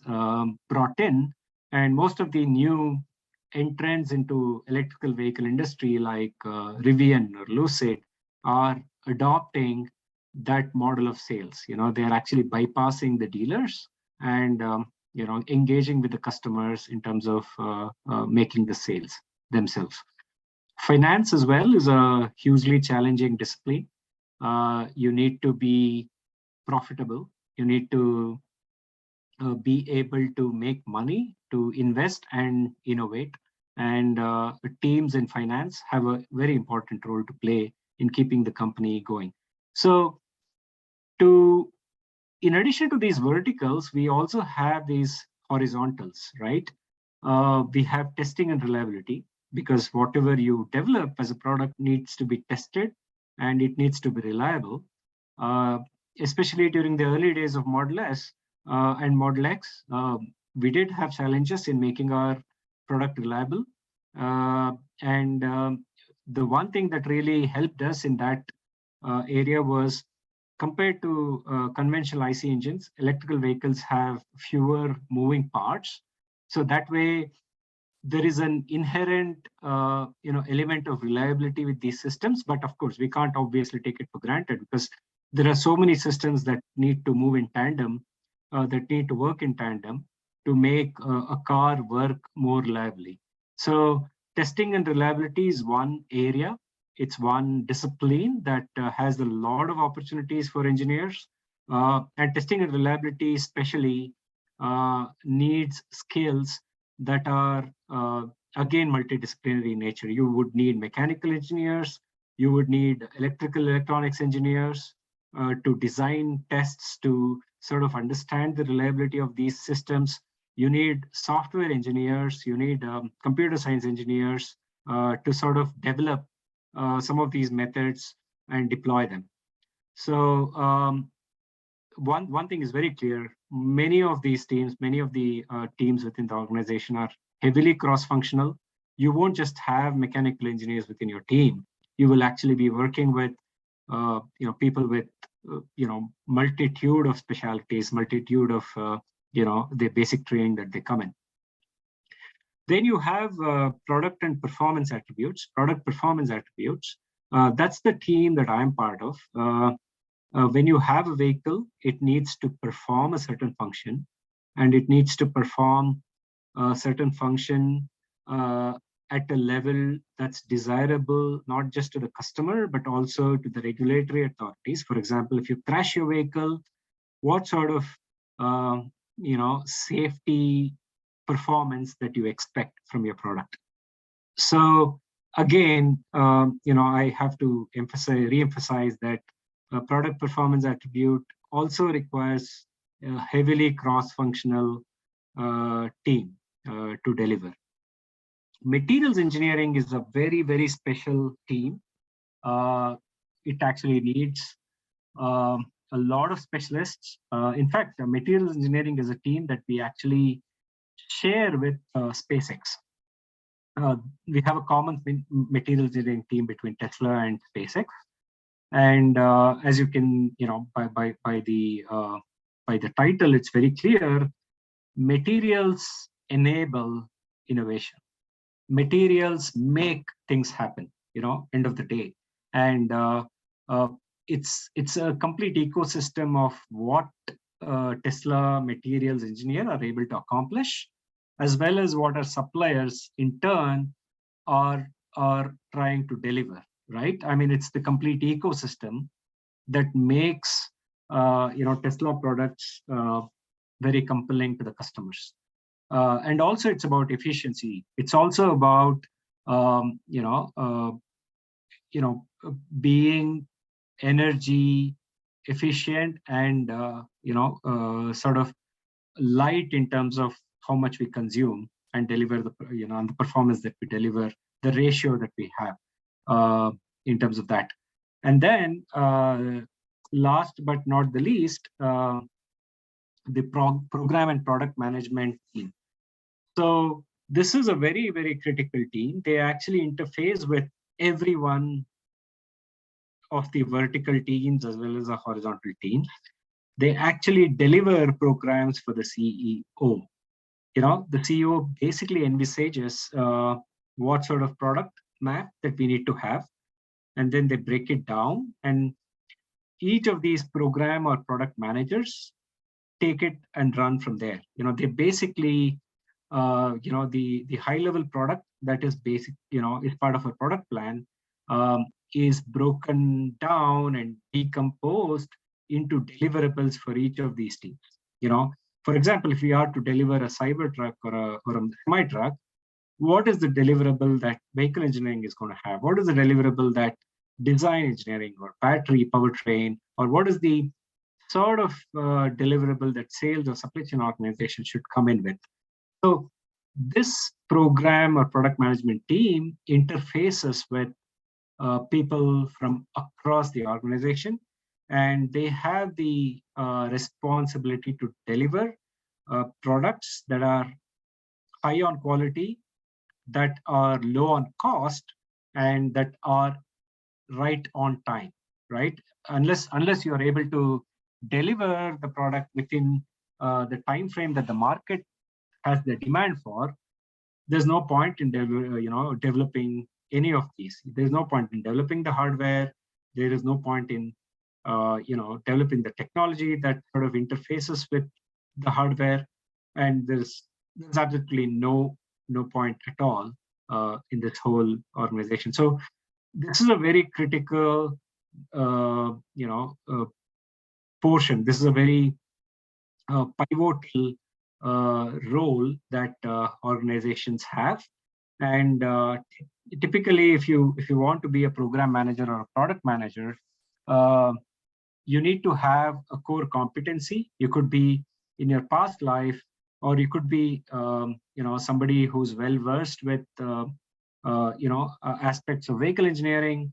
brought in. And most of the new entrants into electrical vehicle industry, like Rivian or Lucid, are adopting that model of sales. They are actually bypassing the dealers and engaging with the customers in terms of making the sales themselves. Finance as well is a hugely challenging discipline. You need to be profitable. You need to be able to make money, to invest and innovate. And teams in finance have a very important role to play in keeping the company going. So in addition to these verticals, we also have these horizontals, right? We have testing and reliability, because whatever you develop as a product needs to be tested and it needs to be reliable. Especially during the early days of Model S and Model X, we did have challenges in making our product reliable. The one thing that really helped us in that area was, compared to conventional IC engines, electrical vehicles have fewer moving parts. So that way, there is an inherent element of reliability with these systems. But of course, we can't obviously take it for granted, because there are so many systems that need to move in tandem, that need to work in tandem to make a car work more reliably. So testing and reliability is one area. It's one discipline that has a lot of opportunities for engineers. And testing and reliability especially needs skills that are, again, multidisciplinary in nature. You would need mechanical engineers, you would need electrical electronics engineers to design tests, to sort of understand the reliability of these systems. You need software engineers, you need computer science engineers to sort of develop some of these methods and deploy them. So one thing is very clear: many of these teams, many of the teams within the organization are heavily cross-functional. You won't just have mechanical engineers within your team. You will actually be working with people with multitude of specialties, multitude of the basic training that they come in. Then you have product and performance attributes. Product performance attributes. That's the team that I'm part of. When you have a vehicle, it needs to perform a certain function, and it needs to perform a certain function at a level that's desirable, not just to the customer, but also to the regulatory authorities. For example, if you crash your vehicle, what sort of safety performance that you expect from your product? So again, I have to re-emphasize that a product performance attribute also requires a heavily cross-functional team to deliver. Materials engineering is a very, very special team. It actually needs a lot of specialists. In fact, materials engineering is a team that we actually share with SpaceX. We have a common materials engineering team between Tesla and SpaceX. And as you can, by the title, it's very clear. Materials enable innovation. Materials make things happen. End of the day, and it's a complete ecosystem of what Tesla materials engineer are able to accomplish, as well as what our suppliers in turn are trying to deliver. Right? I mean, it's the complete ecosystem that makes Tesla products very compelling to the customers. And also, it's about efficiency. It's also about being energy efficient and sort of light in terms of how much we consume and deliver the and the performance that we deliver, the ratio that we have in terms of that. And then last but not the least, the program and product management team. So this is a very, very critical team. They actually interface with every one of the vertical teams as well as the horizontal teams. They actually deliver programs for the CEO. The CEO basically envisages what sort of product map that we need to have, and then they break it down. And each of these program or product managers take it and run from there. They basically, the high level product that is basic, is part of a product plan, is broken down and decomposed into deliverables for each of these teams. For example, if we are to deliver a cyber truck or a semi truck, what is the deliverable that vehicle engineering is going to have? What is the deliverable that design engineering or battery powertrain, or what is the sort of deliverable that sales or supply chain organization should come in with? So this program or product management team interfaces with people from across the organization, and they have the responsibility to deliver products that are high on quality, that are low on cost, and that are right on time, right? Unless you are able to deliver the product within the time frame that the market has the demand for, there's no point in developing any of these. There's no point in developing the hardware. There is no point in developing the technology that sort of interfaces with the hardware, and there's absolutely no point at all in this whole organization. So this is a very critical portion. This is a very pivotal role that organizations have. And typically, if you want to be a program manager or a product manager, you need to have a core competency. You could be in your past life, or you could be somebody who's well versed with aspects of vehicle engineering.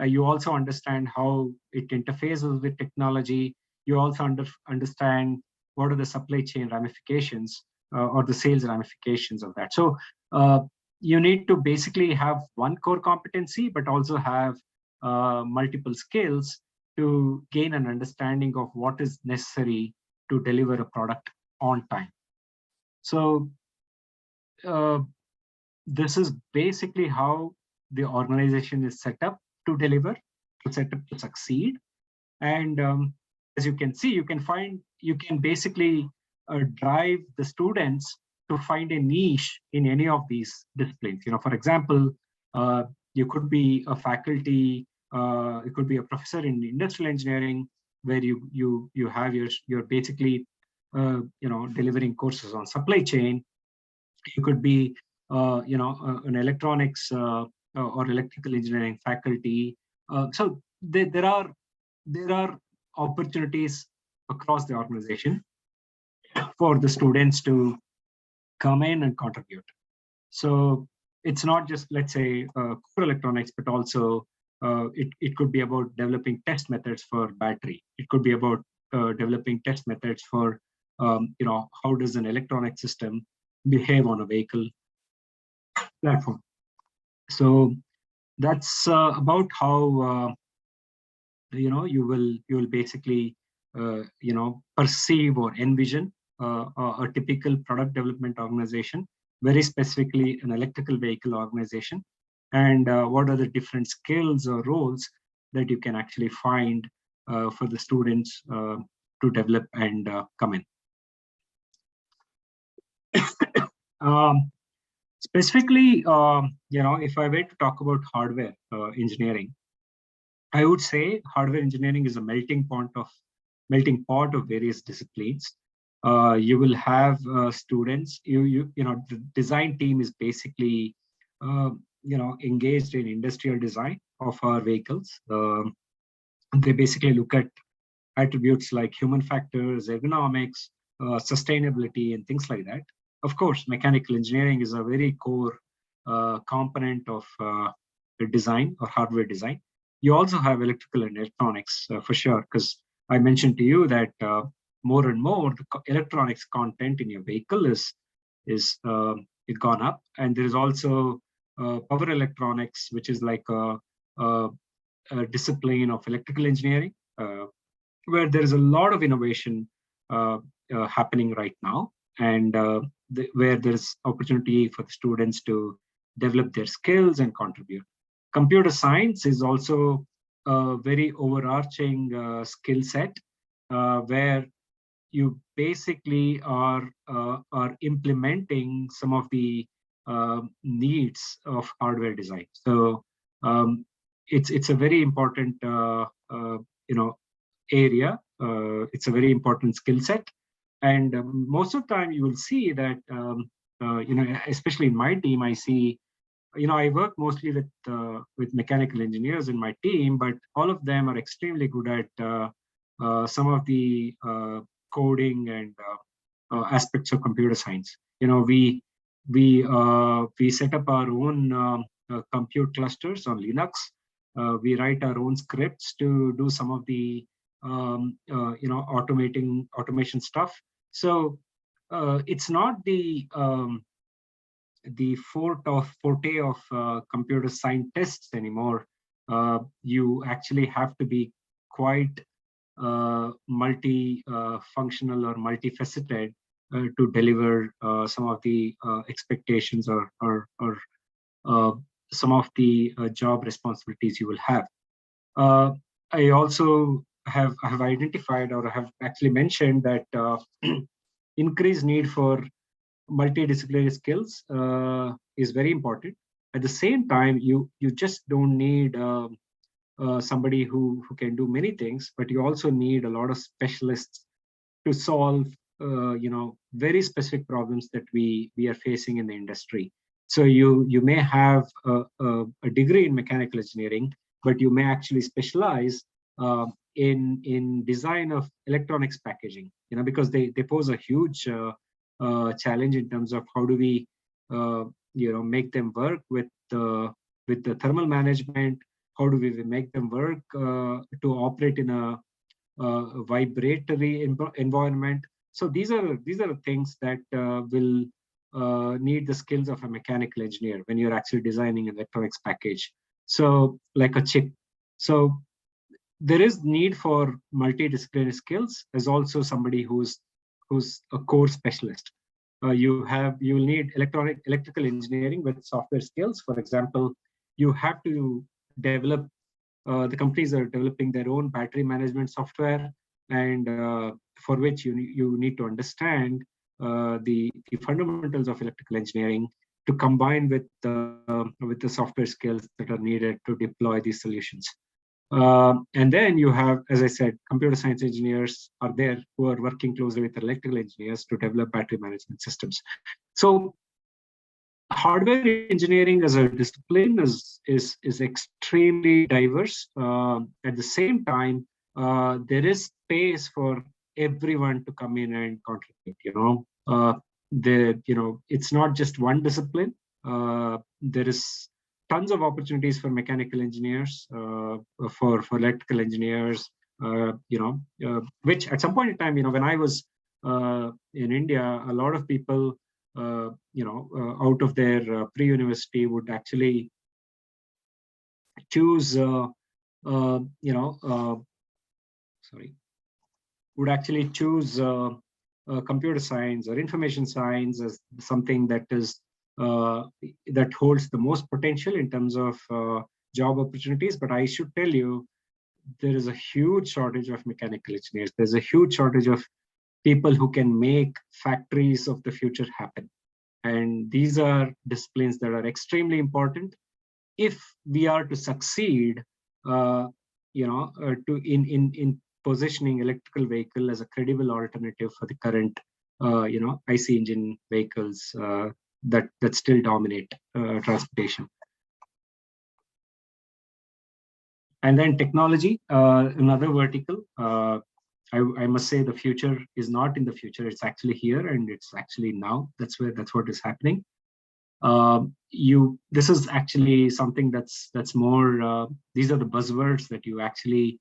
You also understand how it interfaces with technology. You also understand what are the supply chain ramifications or the sales ramifications of that. So you need to basically have one core competency, but also have multiple skills to gain an understanding of what is necessary to deliver a product on time. So this is basically how the organization is set up to deliver, to succeed. And as you can see, you can basically drive the students to find a niche in any of these disciplines. For example, you could be a faculty, you could be a professor in industrial engineering, where you have you're basically delivering courses on supply chain. You could be an electronics or electrical engineering faculty. So there are opportunities across the organization for the students to come in and contribute. So it's not just, let's say, core electronics, but also it could be about developing test methods for battery. It could be about developing test methods for how does an electronic system behave on a vehicle platform. So that's about how you will basically perceive or envision a typical product development organization, very specifically an electrical vehicle organization, and what are the different skills or roles that you can actually find for the students to develop and come in. Specifically, if I were to talk about hardware engineering, I would say hardware engineering is a melting pot of various disciplines. You will have students. The design team is basically engaged in industrial design of our vehicles. They basically look at attributes like human factors, ergonomics, sustainability, and things like that. Of course, mechanical engineering is a very core component of the design or hardware design. You also have electrical and electronics for sure, because I mentioned to you that more and more the electronics content in your vehicle is gone up, and there is also power electronics, which is like a discipline of electrical engineering, where there is a lot of innovation happening right now, and where there's opportunity for the students to develop their skills and contribute. Computer science is also a very overarching skill set, where you basically are implementing some of the needs of hardware design. So it's a very important area. It's a very important skill set, and most of the time you will see that especially in my team, I see, I work mostly with mechanical engineers in my team, but all of them are extremely good at some of the coding and aspects of computer science. We set up our own compute clusters on Linux. We write our own scripts to do some of the automation stuff. So it's not the forte of computer scientists anymore. You actually have to be quite multi-functional or multifaceted to deliver some of the expectations or some of the job responsibilities you will have. I also have identified, or have actually mentioned, that increased need for multidisciplinary skills is very important. At the same time, you just don't need somebody who can do many things, but you also need a lot of specialists to solve very specific problems that we are facing in the industry. So you may have a degree in mechanical engineering, but you may actually specialize in design of electronics packaging, because they pose a huge challenge in terms of how do we make them work with the thermal management. How do we make them work to operate in a vibratory environment? So these are things that will need the skills of a mechanical engineer when you're actually designing an electronics package. So like a chip. So there is need for multidisciplinary skills as also somebody who's a core specialist. You'll need electrical engineering with software skills. For example, you have to develop, the companies are developing their own battery management software, and for which you need to understand the fundamentals of electrical engineering to combine with the software skills that are needed to deploy these solutions. And then you have, as I said, computer science engineers are there who are working closely with electrical engineers to develop battery management systems. So hardware engineering as a discipline is extremely diverse. At the same time, there is space for everyone to come in and contribute. It's not just one discipline. There is tons of opportunities for mechanical engineers, for electrical engineers, which at some point in time, when I was in India, a lot of people, out of their pre-university would actually choose, computer science or information science as something that holds the most potential in terms of job opportunities. But I should tell you, there is a huge shortage of mechanical engineers. There's a huge shortage of people who can make factories of the future happen. And these are disciplines that are extremely important if we are to succeed, in positioning electrical vehicle as a credible alternative for the current, IC engine vehicles that still dominate transportation. And then technology, another vertical. I must say the future is not in the future; it's actually here, and it's actually now. That's what is happening. This is actually something that's more. These are the buzzwords that you actually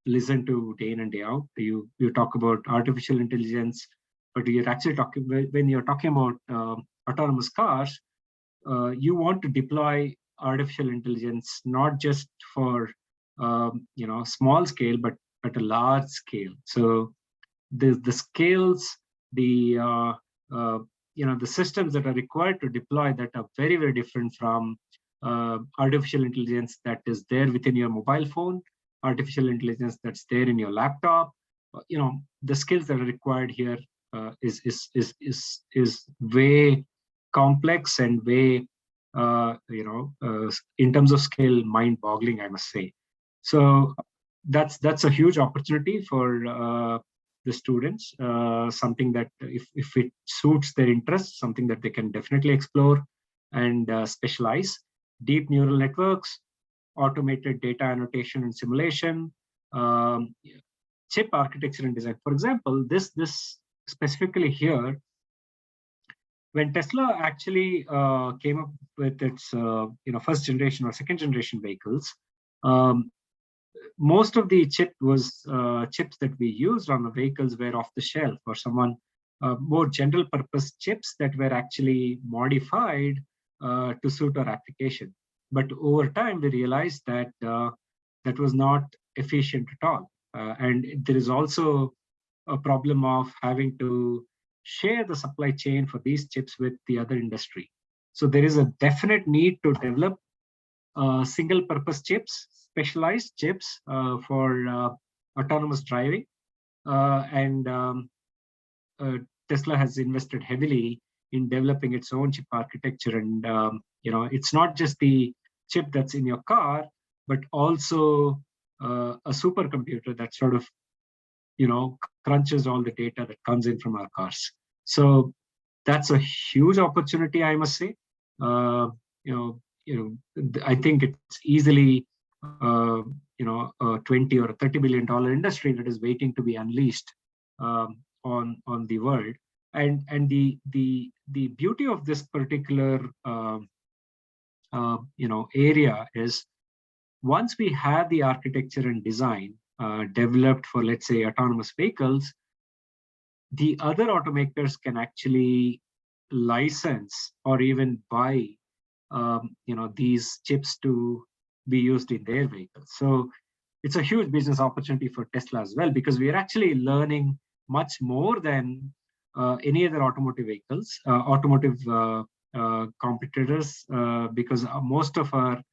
listen to day in and day out. You talk about artificial intelligence, but you're actually talking, when you're talking about autonomous cars, you want to deploy artificial intelligence not just for small scale, but at a large scale. So the scales, the systems that are required to deploy that are very, very different from artificial intelligence that is there within your mobile phone, artificial intelligence that's there in your laptop, the skills that are required here is way complex and way in terms of skill, mind-boggling, I must say. So that's a huge opportunity for the students, something that if it suits their interests, something that they can definitely explore and specialize. Deep neural networks, automated data annotation and simulation, chip architecture and design. For example, this specifically here, when Tesla actually came up with its first generation or second generation vehicles, most of the chips that we used on the vehicles were off the shelf, or someone more general purpose chips that were actually modified to suit our application. But over time, we realized that that was not efficient at all. And there is also a problem of having to share the supply chain for these chips with the other industry. So there is a definite need to develop single purpose chips, specialized chips for autonomous driving. Tesla has invested heavily in developing its own chip architecture. And it's not just the chip that's in your car, but also a supercomputer that sort of crunches all the data that comes in from our cars. So that's a huge opportunity, I must say. I think it's easily a $20 or $30 billion industry that is waiting to be unleashed on the world. And the beauty of this particular area is, once we have the architecture and design developed for, let's say, autonomous vehicles, the other automakers can actually license or even buy these chips to be used in their vehicles. So it's a huge business opportunity for Tesla as well, because we are actually learning much more than any other automotive vehicles, competitors, because most of our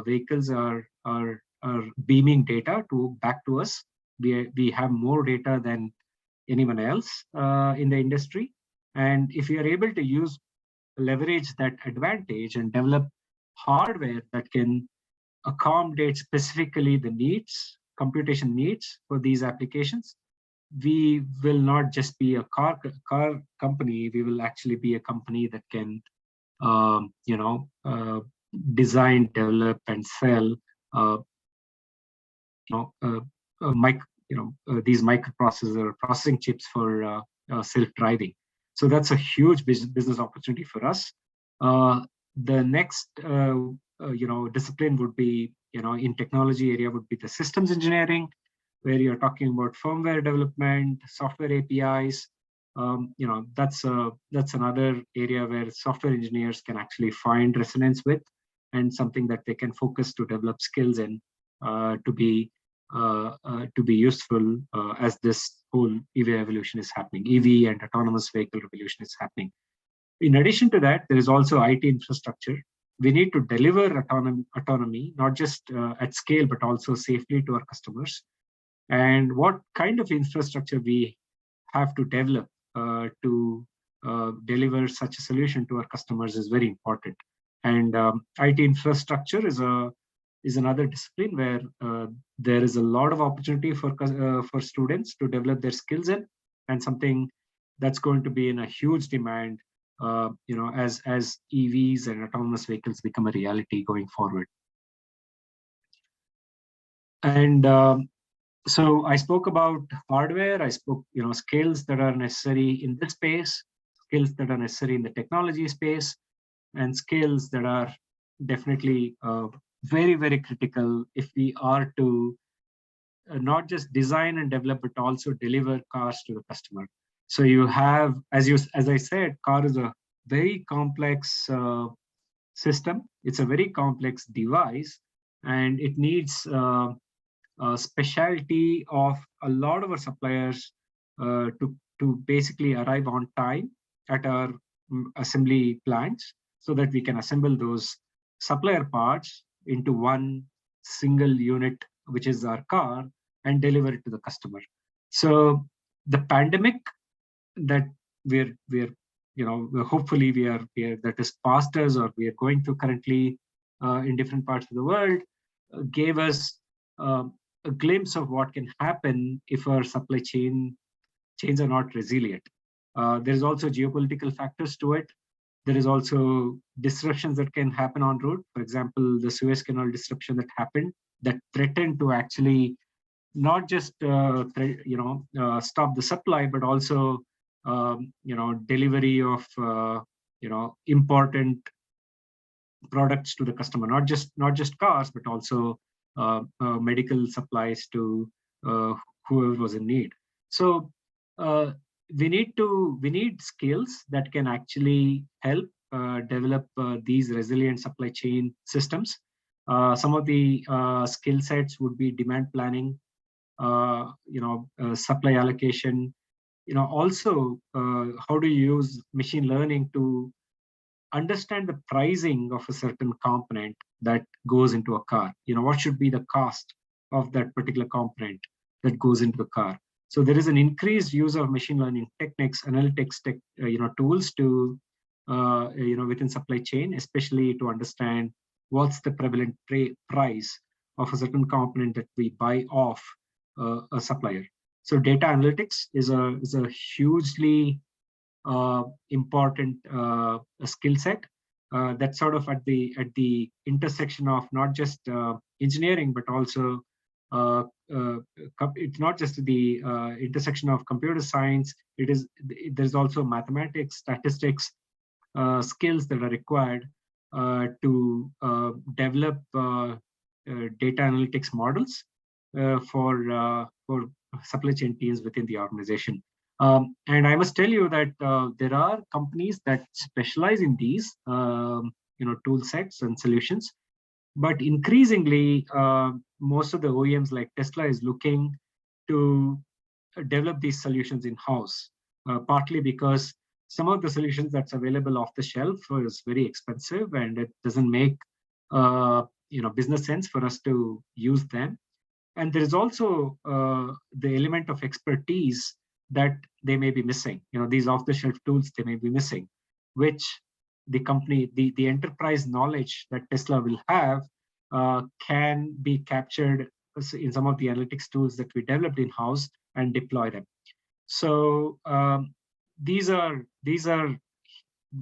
vehicles are beaming data back to us. We have more data than anyone else in the industry, and if we are able to leverage that advantage and develop hardware that can accommodate specifically the computation needs for these applications, we will not just be a car company. We will actually be a company that can design, develop, and sell these microprocessor processing chips for self-driving. So that's a huge business opportunity for us. The next discipline would be, in technology area, would be the systems engineering, where you're talking about firmware development, software APIs. That's another area where software engineers can actually find resonance with, and something that they can focus to develop skills in to be useful as this whole EV evolution is happening. EV and autonomous vehicle revolution is happening. In addition to that, there is also IT infrastructure. We need to deliver autonomy, not just at scale, but also safely to our customers. And what kind of infrastructure we have to develop to deliver such a solution to our customers is very important. And IT infrastructure is another discipline where there is a lot of opportunity for students to develop their skills in, and something that's going to be in a huge demand as EVs and autonomous vehicles become a reality going forward. And so I spoke about hardware. I spoke, skills that are necessary in this space, skills that are necessary in the technology space, and skills that are definitely very, very critical if we are to not just design and develop, but also deliver cars to the customer. So you have, as I said, car is a very complex system. It's a very complex device, and it needs specialty of a lot of our suppliers to basically arrive on time at our assembly plants, so that we can assemble those supplier parts into one single unit, which is our car, and deliver it to the customer. So the pandemic that we're hopefully we are that is past us, or we are going through currently in different parts of the world, gave us a glimpse of what can happen if our supply chains are not resilient. There is also geopolitical factors to it. There is also disruptions that can happen en route. For example, the Suez Canal disruption that happened, that threatened to actually not just stop the supply, but also delivery of important products to the customer, not just cars, but also medical supplies to whoever was in need. So we need skills that can actually help develop these resilient supply chain systems. Some of the skill sets would be demand planning, supply allocation. Also, how do you use machine learning to understand the pricing of a certain component that goes into a car? What should be the cost of that particular component that goes into the car? So there is an increased use of machine learning techniques, analytics, tools to within supply chain, especially to understand what's the prevalent price of a certain component that we buy off a supplier. So data analytics is a hugely important skill set that's sort of at the intersection of not just engineering, but also it's not just the intersection of computer science. There's also mathematics, statistics skills that are required to develop data analytics models for supply chain teams within the organization. And I must tell you that there are companies that specialize in these tool sets and solutions, but increasingly most of the OEMs like Tesla is looking to develop these solutions in-house, partly because some of the solutions that's available off the shelf is very expensive, and it doesn't make business sense for us to use them. And there is also the element of expertise that they may be missing. These off-the-shelf tools they may be missing, which the company, the enterprise knowledge that Tesla will have can be captured in some of the analytics tools that we developed in-house and deploy them. So these are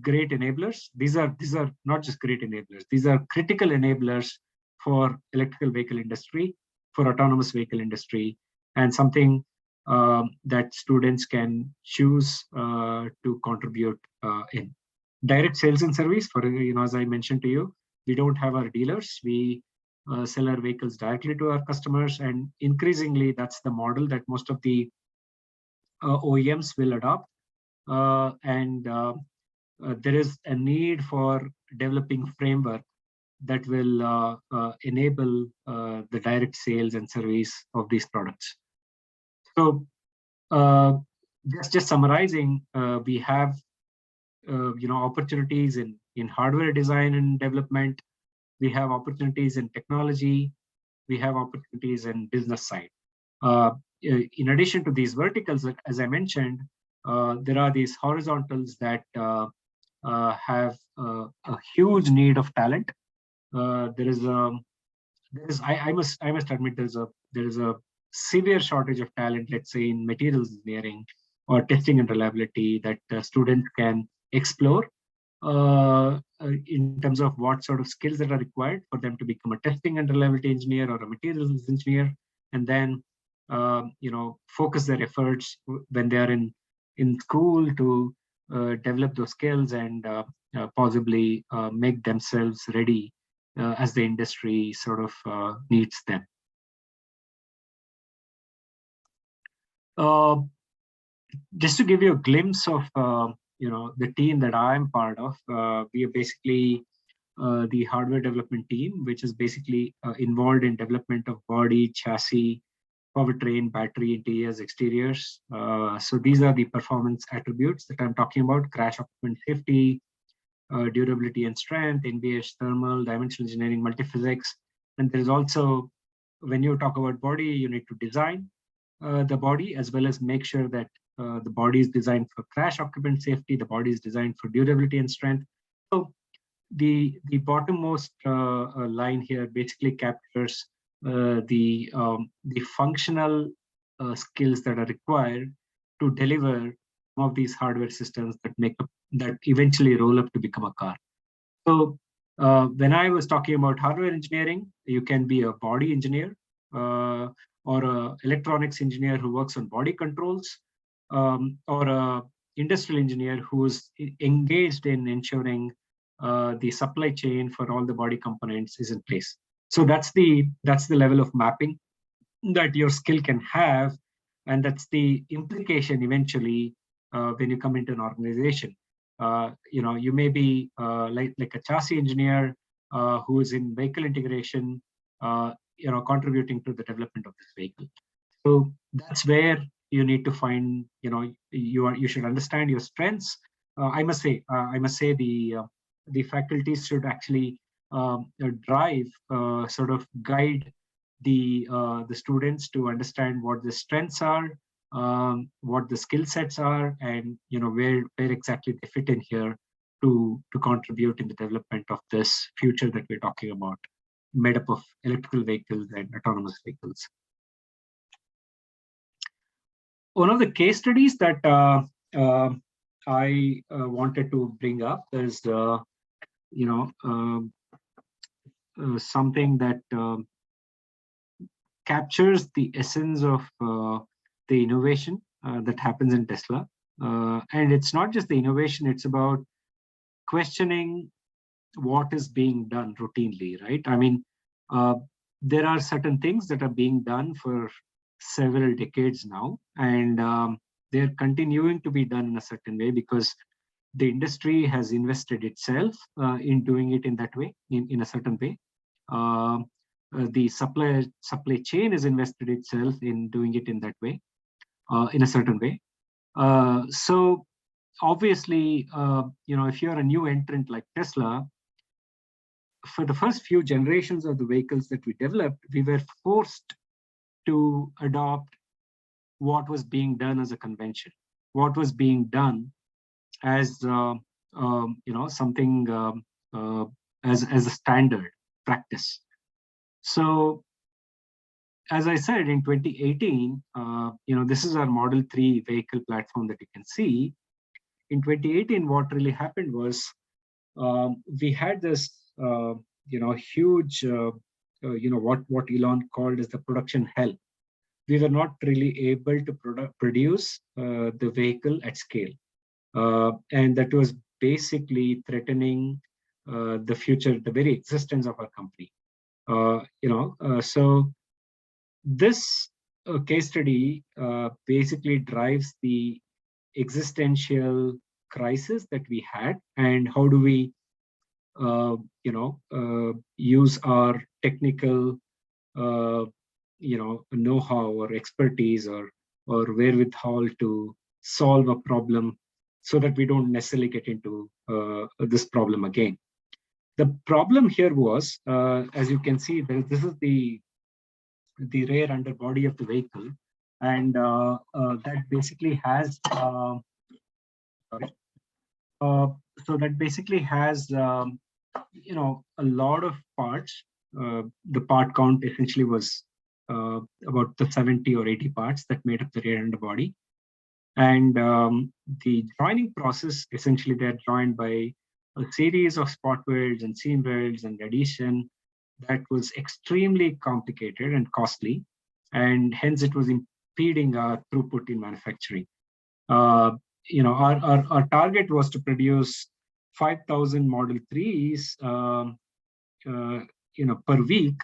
great enablers. These are not just great enablers. These are critical enablers for electrical vehicle industry, for autonomous vehicle industry, and something that students can choose to contribute in. Direct sales and service, for as I mentioned to you, we don't have our dealers. We sell our vehicles directly to our customers, and increasingly that's the model that most of the OEMs will adopt. There is a need for developing framework that will enable the direct sales and service of these products. So just summarizing, we have opportunities in hardware design and development. We have opportunities in technology. We have opportunities in business side. In addition to these verticals, as I mentioned, there are these horizontals that have a huge need of talent. I must admit there is a severe shortage of talent, let's say in materials engineering or testing and reliability, that students can explore in terms of what sort of skills that are required for them to become a testing and reliability engineer or a materials engineer, and then focus their efforts when they are in school to develop those skills and possibly make themselves ready as the industry sort of needs them. Just to give you a glimpse of the team that I'm part of, we are basically the hardware development team, which is basically involved in development of body, chassis, powertrain, battery, interiors, exteriors. So these are the performance attributes that I'm talking about: crash occupant safety, durability and strength, NVH, thermal, dimensional engineering, multiphysics. And there's also, when you talk about body, you need to design. the body, as well as make sure that the body is designed for crash occupant safety, the body is designed for durability and strength. So the bottommost line here basically captures the functional skills that are required to deliver some of these hardware systems that eventually roll up to become a car. So when I was talking about hardware engineering, you can be a body engineer or an electronics engineer who works on body controls, or a industrial engineer who's engaged in ensuring the supply chain for all the body components is in place. So that's the level of mapping that your skill can have, and that's the implication eventually when you come into an organization. You may be like a chassis engineer who is in vehicle integration, contributing to the development of this vehicle. So that's where you need to find, you should understand your strengths. I must say the faculties should actually drive, sort of guide the students to understand what the strengths are, what the skill sets are, and where exactly they fit in here to contribute in the development of this future that we're talking about, made up of electrical vehicles and autonomous vehicles. One of the case studies that I wanted to bring up is, something that captures the essence of the innovation that happens in Tesla. And it's not just the innovation, it's about questioning what is being done routinely, right? I mean, there are certain things that are being done for several decades now, and they're continuing to be done in a certain way because the industry has invested itself in doing it in that way, in a certain way. The supply chain has invested itself in doing it in that way, in a certain way. So obviously, if you're a new entrant like Tesla, for the first few generations of the vehicles that we developed, we were forced to adopt what was being done as a convention, what was being done as something as a standard practice. So, as I said, in 2018, this is our Model 3 vehicle platform that you can see. In 2018, what really happened was we had this, huge, what Elon called as the production hell. We were not really able to produce the vehicle at scale. And that was basically threatening the future, the very existence of our company. So this case study basically drives the existential crisis that we had, and how do we, use our technical, know-how or expertise or wherewithal to solve a problem, so that we don't necessarily get into this problem again. The problem here was, as you can see, this is the rear underbody of the vehicle, and that basically has so that basically has a lot of parts. The part count essentially was about the 70 or 80 parts that made up the rear underbody. And the joining process, essentially they're joined by a series of spot welds and seam welds and adhesion that was extremely complicated and costly, and hence it was impeding our throughput in manufacturing. Our target was to produce 5,000 Model 3s, per week,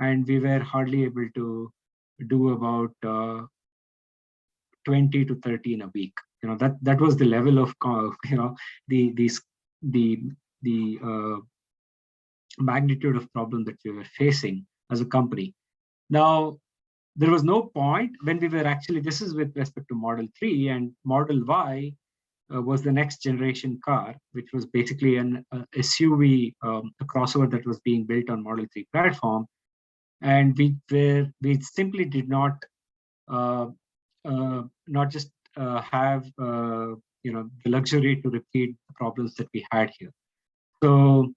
and we were hardly able to do about 20 to 30 in a week. That was the level of the magnitude of problem that we were facing as a company. Now, there was no point when we were actually, this is with respect to Model 3, and Model Y was the next generation car, which was basically an SUV, a crossover that was being built on Model 3 platform. And we simply did not not just have the luxury to repeat the problems that we had here. So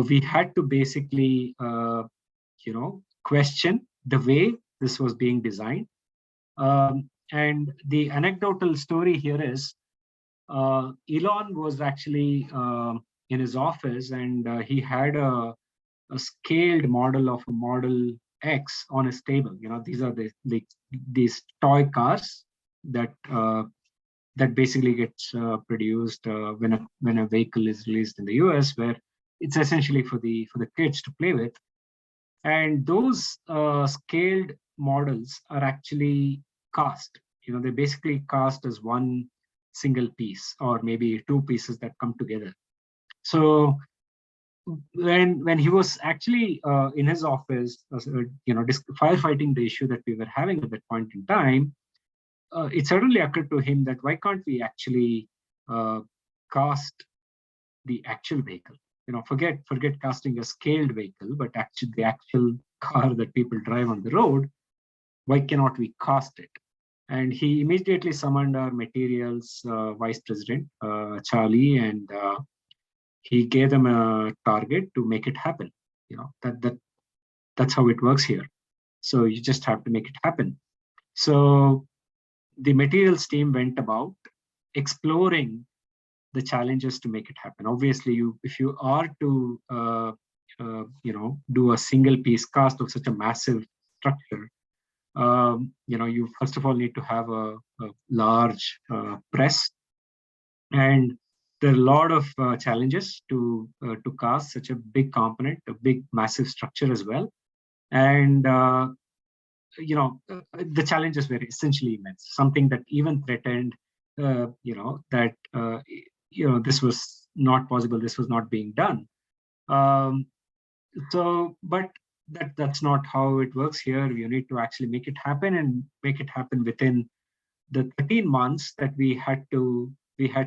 we had to basically question the way this was being designed. And the anecdotal story here is Elon was actually in his office, and he had a scaled model of a Model X on his table. These are these toy cars that that basically gets produced when a vehicle is released in the US, where it's essentially for the kids to play with. And those scaled models are actually cast. They're basically cast as one single piece, or maybe two pieces that come together. So when he was actually in his office, firefighting the issue that we were having at that point in time, it suddenly occurred to him that why can't we actually cast the actual vehicle? Forget casting a scaled vehicle, but actually the actual car that people drive on the road. Why cannot we cast it? And he immediately summoned our materials vice president, Charlie, and he gave them a target to make it happen. That's how it works here. So you just have to make it happen. So the materials team went about exploring the challenges to make it happen. Obviously, if you are to do a single piece cast of such a massive structure, you first of all need to have a large press, and there are a lot of challenges to cast such a big component, a big massive structure as well. And the challenges were essentially immense, something that even threatened that this was not possible, this was not being done. But that's not how it works here. You need to actually make it happen, and make it happen within the 13 months that we had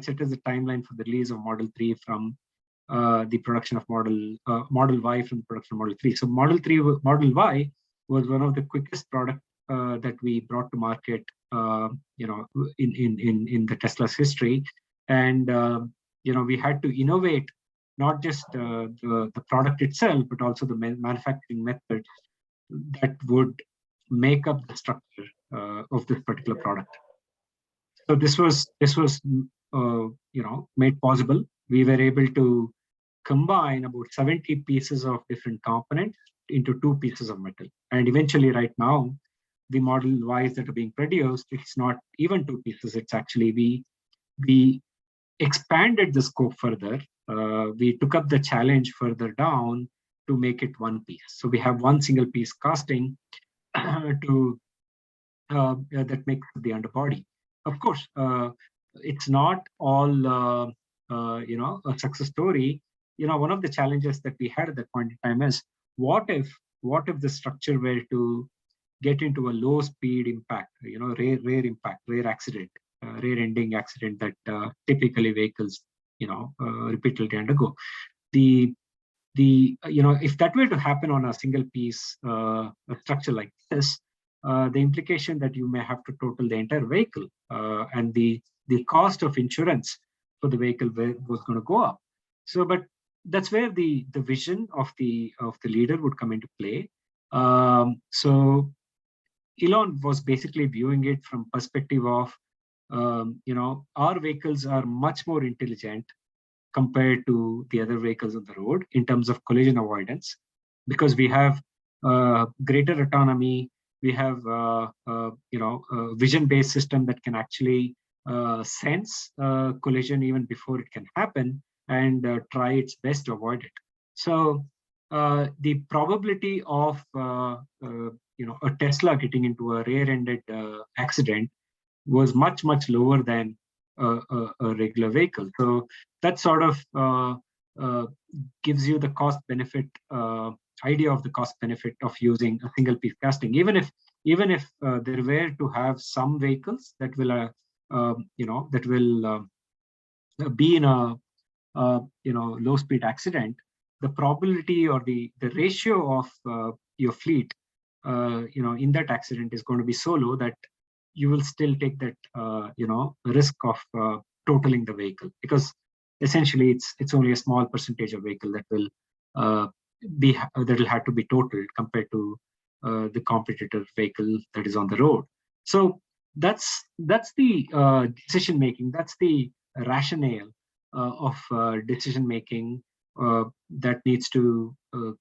set as a timeline for the release of Model 3 from the production of Model Y from the production of Model 3. So Model Y was one of the quickest product that we brought to market, in the Tesla's history. And we had to innovate not just the product itself, but also the manufacturing method that would make up the structure of this particular product. So this was made possible. We were able to combine about 70 pieces of different components into 2 pieces of metal. And eventually, right now, the Model Ys that are being produced, it's not even 2 pieces. It's actually we expanded the scope further. We took up the challenge further down to make it 1 piece. So we have 1 single piece casting that makes the underbody. Of course, it's not all a success story. One of the challenges that we had at that point in time is, what if the structure were to get into a low speed impact, rare impact, rare accident, rare ending accident that typically vehicles repeatedly undergo. If that were to happen on a single piece structure like this, the implication that you may have to total the entire vehicle, and the cost of insurance for the vehicle was going to go up. So, but that's where the vision of the leader would come into play. So Elon was basically viewing it from perspective of, our vehicles are much more intelligent compared to the other vehicles on the road in terms of collision avoidance, because we have greater autonomy. We have a vision-based system that can actually sense collision even before it can happen, and try its best to avoid it. So the probability of a Tesla getting into a rear-ended accident was much lower than a regular vehicle. So that sort of gives you the cost benefit idea of the cost benefit of using a single piece casting. Even if there were to have some vehicles that will be in a low speed accident, the probability or the ratio of your fleet in that accident is going to be so low that you will still take that risk of totaling the vehicle, because essentially it's only a small percentage of vehicle that will have to be totaled compared to the competitor vehicle that is on the road. So that's the decision making. That's the rationale of decision making that needs to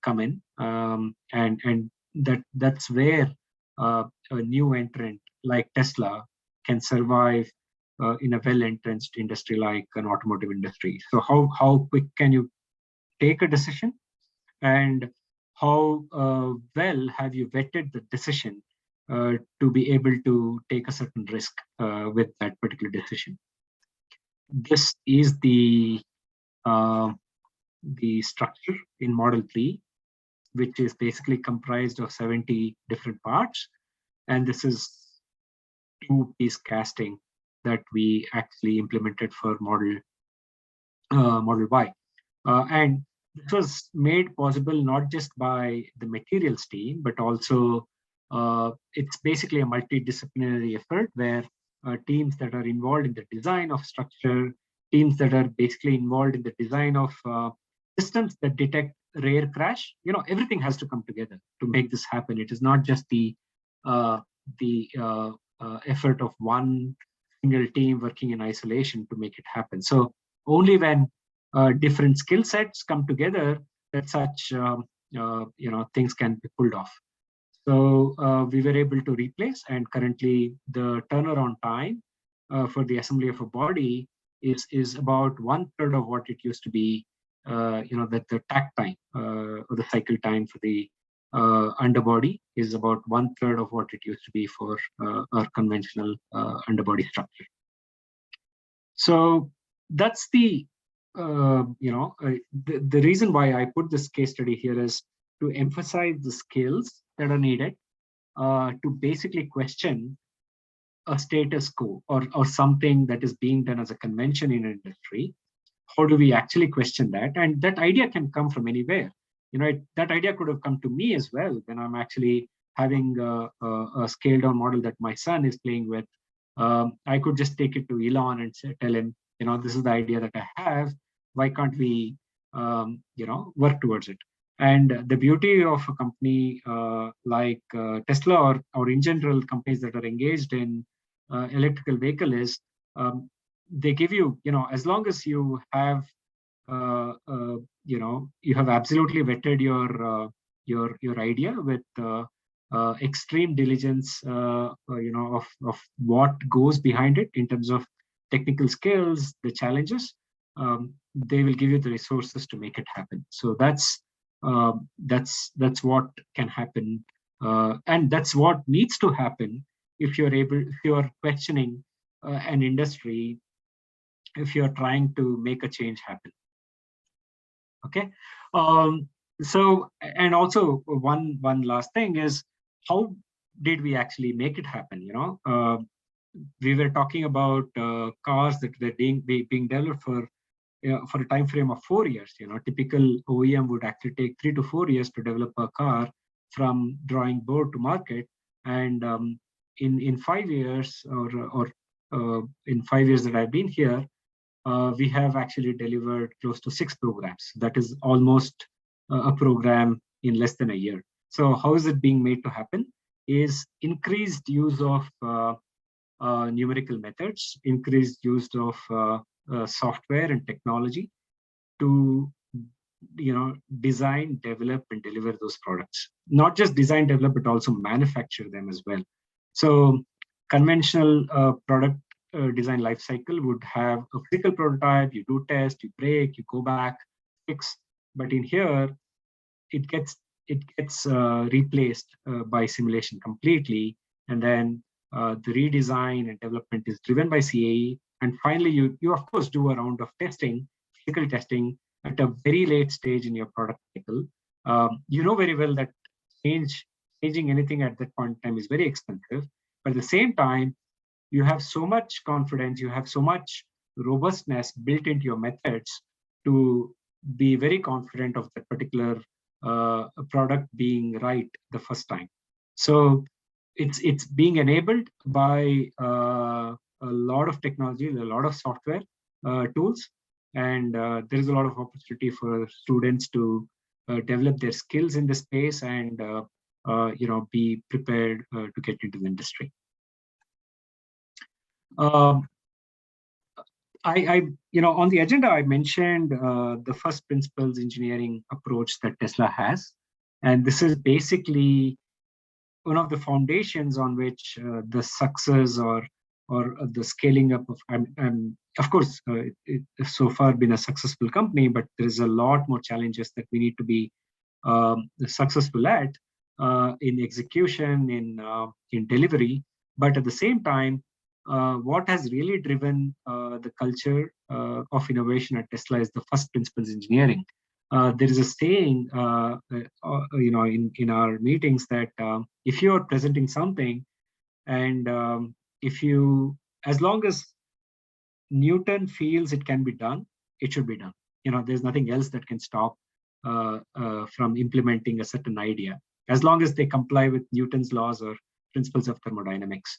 come in, and that's where a new entrant like Tesla can survive in a well-entrenched industry like an automotive industry. So how quick can you take a decision, and how well have you vetted the decision to be able to take a certain risk with that particular decision? This is the structure in Model 3, which is basically comprised of 70 different parts. And this is two-piece casting that we actually implemented for Model Y. And this was made possible not just by the materials team, but also it's basically a multidisciplinary effort where teams that are involved in the design of structure, teams that are basically involved in the design of systems that detect rare crash, everything has to come together to make this happen. It is not just the effort of one single team working in isolation to make it happen. So only when different skill sets come together that such things can be pulled off. So we were able to replace, and currently the turnaround time for the assembly of a body is about 1/3 of what it used to be. That the takt time or the cycle time for the underbody is about 1/3 of what it used to be for our conventional underbody structure. So that's the reason why I put this case study here is to emphasize the skills that are needed to basically question a status quo or something that is being done as a convention in an industry. How do we actually question that? And that idea can come from anywhere. That idea could have come to me as well when I'm actually having a scaled down model that my son is playing with. I could just take it to Elon and tell him, this is the idea that I have. Why can't we, work towards it? And the beauty of a company like Tesla or in general companies that are engaged in electrical vehicle is they give you, as long as you have, you have absolutely vetted your idea with extreme diligence, of what goes behind it in terms of technical skills, the challenges. They will give you the resources to make it happen. So that's what can happen, and that's what needs to happen if you're questioning an industry, if you're trying to make a change happen. Okay. So, and also one last thing is, how did we actually make it happen? We were talking about cars that were being developed for a time frame of 4 years. Typical OEM would actually take 3 to 4 years to develop a car from drawing board to market, and in 5 years or in 5 years that I've been here, we have actually delivered close to 6 programs. That is almost a program in less than a year. So how is it being made to happen? Is increased use of numerical methods, increased use of software and technology to design, develop, and deliver those products. Not just design, develop, but also manufacture them as well. So conventional product design lifecycle would have a physical prototype, you do test, you break, you go back, fix. But in here, it gets replaced by simulation completely, and then the redesign and development is driven by CAE. And finally, you of course do a round of testing, physical testing at a very late stage in your product cycle. You know very well that changing anything at that point in time is very expensive. But at the same time, you have so much confidence, you have so much robustness built into your methods to be very confident of that particular product being right the first time. So it's being enabled by a lot of technology, a lot of software tools, and there is a lot of opportunity for students to develop their skills in the space and be prepared to get into the industry. On the agenda, I mentioned the first principles engineering approach that Tesla has, and this is basically one of the foundations on which the success or the scaling up of course, it's so far been a successful company, but there is a lot more challenges that we need to be successful at in execution, in delivery. But at the same time, what has really driven the culture of innovation at Tesla is the first principles engineering. There is a saying, in our meetings that if you are presenting something, and as long as Newton feels it can be done, it should be done. There's nothing else that can stop from implementing a certain idea, as long as they comply with Newton's laws or principles of thermodynamics.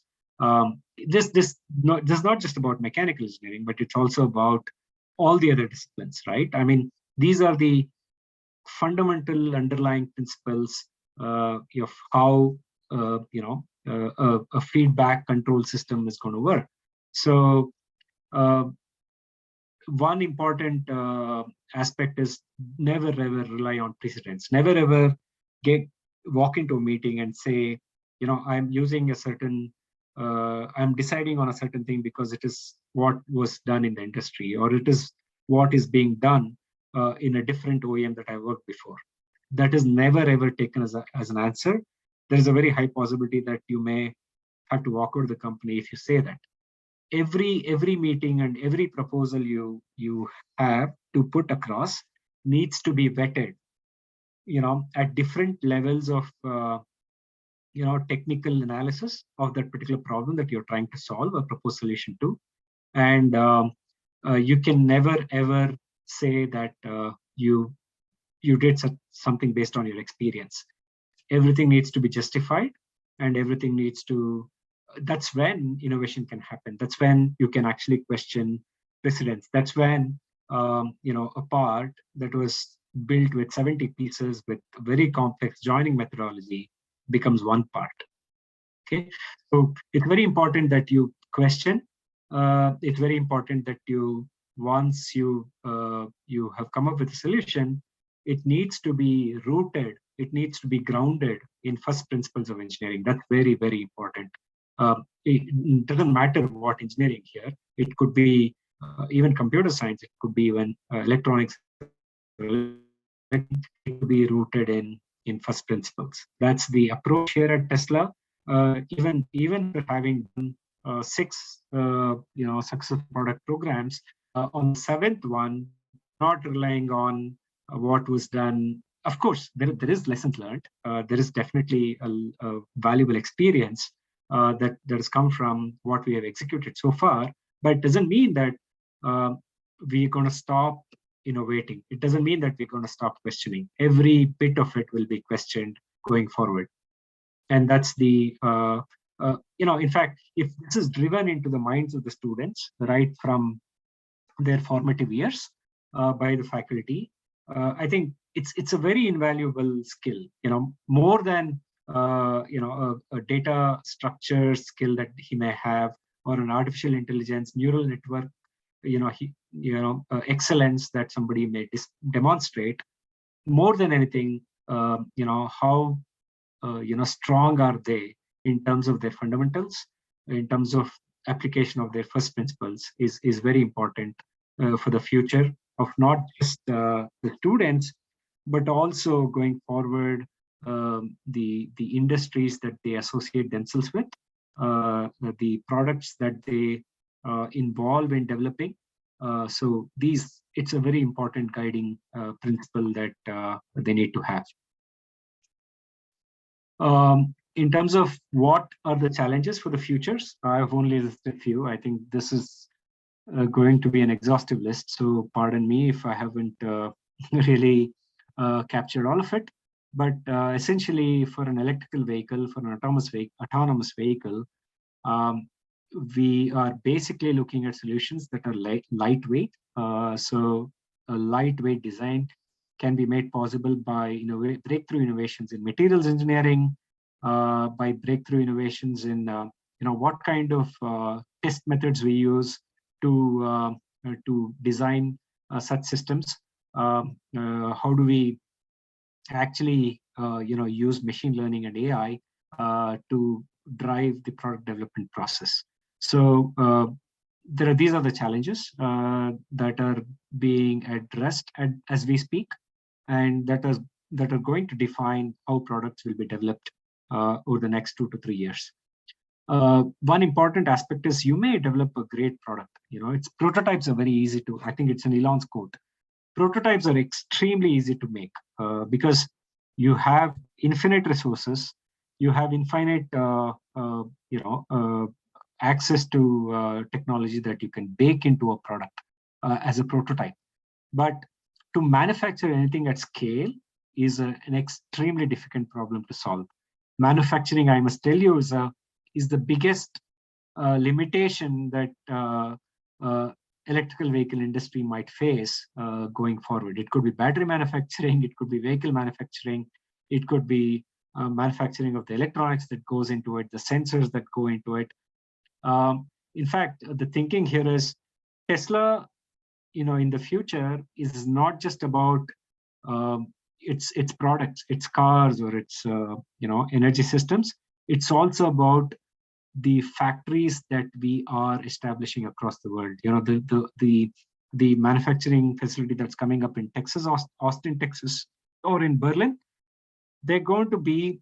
This is not just about mechanical engineering, but it's also about all the other disciplines, right? I mean, these are the fundamental underlying principles of how a feedback control system is going to work. So one important aspect is never ever rely on precedents. Never ever walk into a meeting and say, I'm using a certain I'm deciding on a certain thing because it is what was done in the industry, or it is what is being done in a different OEM that I worked before. That is never ever taken as an answer. There is a very high possibility that you may have to walk out of the company if you say that. Every meeting and every proposal you have to put across needs to be vetted, at different levels of technical analysis of that particular problem that you're trying to solve or propose solution to. And you can never ever say that you did something based on your experience. Everything needs to be justified, and everything needs to. That's when innovation can happen. That's when you can actually question precedents. That's when a part that was built with 70 pieces with very complex joining methodology becomes one part. Okay, so it's very important that you question. It's very important that once you have come up with a solution, it needs to be rooted. It needs to be grounded in first principles of engineering. That's very, very important. It doesn't matter what engineering here. It could be even computer science. It could be even electronics. It could be rooted in first principles. That's the approach here at Tesla. Even having done 6 successful product programs, on the 7th one, not relying on what was done. Of course, there is lessons learned. There is definitely a valuable experience that has come from what we have executed so far. But it doesn't mean that we're going to stop innovating. It doesn't mean that we're going to stop questioning. Every bit of it will be questioned going forward. And that's the, in fact, if this is driven into the minds of the students, right from their formative years by the faculty, I think it's a very invaluable skill, more than, a data structure skill that he may have, or an artificial intelligence, neural network, excellence that somebody may demonstrate. More than anything, how strong are they in terms of their fundamentals, in terms of application of their first principles is very important for the future of not just the students, but also going forward, the industries that they associate themselves with, the products that they involve in developing. So it's a very important guiding principle that they need to have. In terms of what are the challenges for the futures, I have only listed a few. I think this is going to be an exhaustive list, so pardon me if I haven't really captured all of it. But essentially, for an electrical vehicle, for an autonomous vehicle, we are basically looking at solutions that are lightweight. So a lightweight design can be made possible by breakthrough innovations in materials engineering, by breakthrough innovations in what kind of test methods we use to design such systems. How do we actually use machine learning and AI to drive the product development process? So these are the challenges that are being addressed as we speak, and that are going to define how products will be developed over the next 2 to 3 years. One important aspect is you may develop a great product. Its prototypes are very easy to. I think it's an Elon's quote. Prototypes are extremely easy to make because you have infinite resources, you have infinite access to technology that you can bake into a product as a prototype. But to manufacture anything at scale is an extremely difficult problem to solve. Manufacturing, I must tell you, is the biggest limitation that electrical vehicle industry might face going forward. It could be battery manufacturing, it could be vehicle manufacturing, it could be manufacturing of the electronics that goes into it, the sensors that go into it. In fact, the thinking here is Tesla, in the future is not just about its products, its cars, or its energy systems. It's also about the factories that we are establishing across the world. The manufacturing facility that's coming up in Texas, Austin, Texas, or in Berlin, they're going to be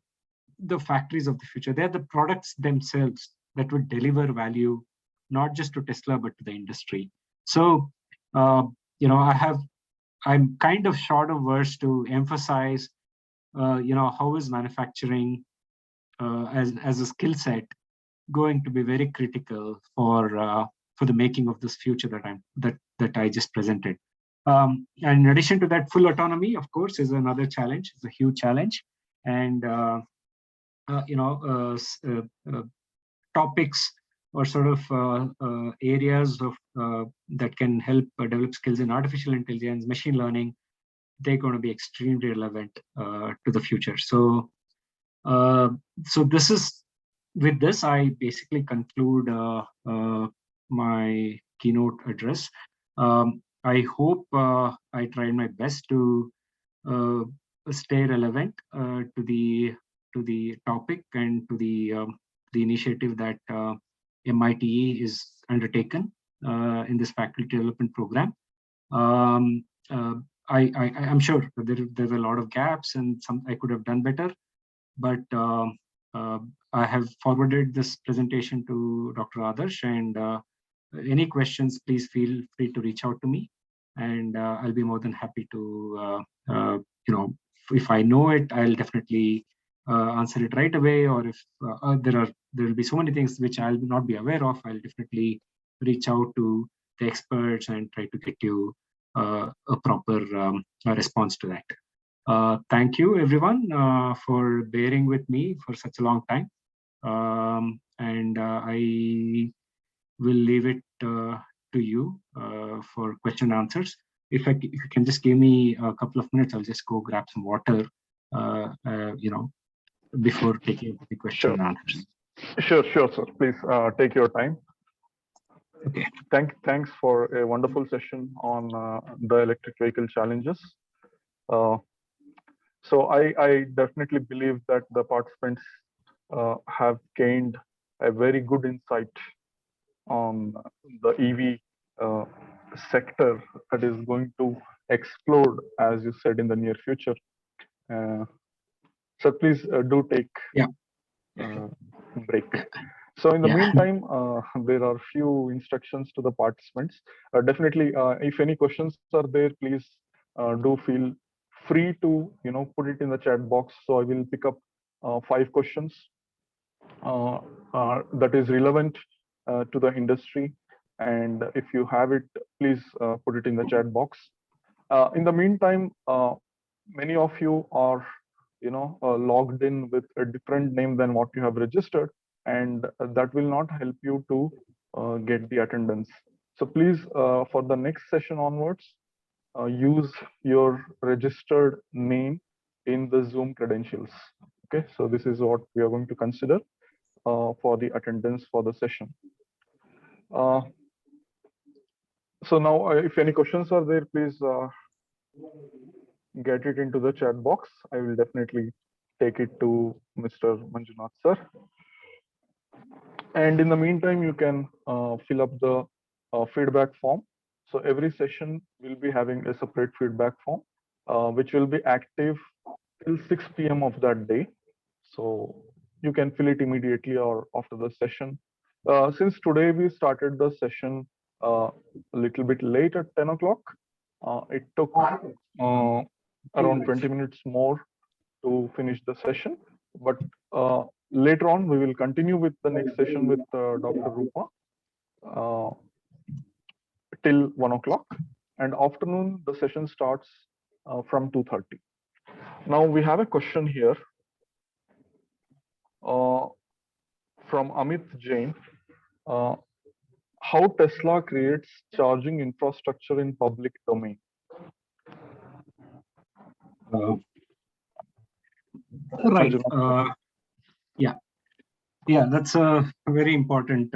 the factories of the future. They're the products themselves that would deliver value, not just to Tesla, but to the industry. So, I'm kind of short of words to emphasize, how is manufacturing as a skill set going to be very critical for the making of this future that I just presented. And in addition to that, full autonomy, of course, is another challenge. It's a huge challenge, and topics or sort of areas of that can help develop skills in artificial intelligence, machine learning. They're going to be extremely relevant to the future. So this is. With this, I basically conclude my keynote address. I hope I tried my best to stay relevant to the topic and to the initiative that MITE is undertaken in this faculty development program. I'm sure there were a lot of gaps and some I could have done better, but I have forwarded this presentation to Dr. Adarsh, and any questions, please feel free to reach out to me, and I'll be more than happy to, if I know it, I'll definitely answer it right away, or if there will be so many things which I'll not be aware of, I'll definitely reach out to the experts and try to get you a proper response to that. Thank you, everyone, for bearing with me for such a long time. And I will leave it to you for question and answers. If you can just give me a couple of minutes, I'll just go grab some water, before taking the question and answers. Sure, sir. Please take your time. Okay. Thanks for a wonderful session on the electric vehicle challenges. So I definitely believe that the participants have gained a very good insight on the EV sector that is going to explode, as you said, in the near future. So please do take break. So in the meantime, there are few instructions to the participants. Definitely, if any questions are there, please do feel free to put it in the chat box. So I will pick up 5 questions that is relevant to the industry, and if you have it, please put it in the chat box. In the meantime, many of you are logged in with a different name than what you have registered, and that will not help you to get the attendance. So please, for the next session onwards, use your registered name in the Zoom credentials. Okay, so this is what we are going to consider for the attendance for the session. So now, if any questions are there, please get it into the chat box. I will definitely take it to Mr. Manjunath sir. And in the meantime, you can fill up the feedback form. So every session will be having a separate feedback form, which will be active till 6 p.m. of that day. So you can fill it immediately or after the session. Since today we started the session a little bit late at 10 o'clock, it took around 20 minutes more to finish the session. But later on, we will continue with the next session with Dr. Rupa till 1 o'clock. And afternoon, the session starts from 2:30. Now we have a question here from Amit Jain. How Tesla creates charging infrastructure in public domain? Right. Yeah, that's a very important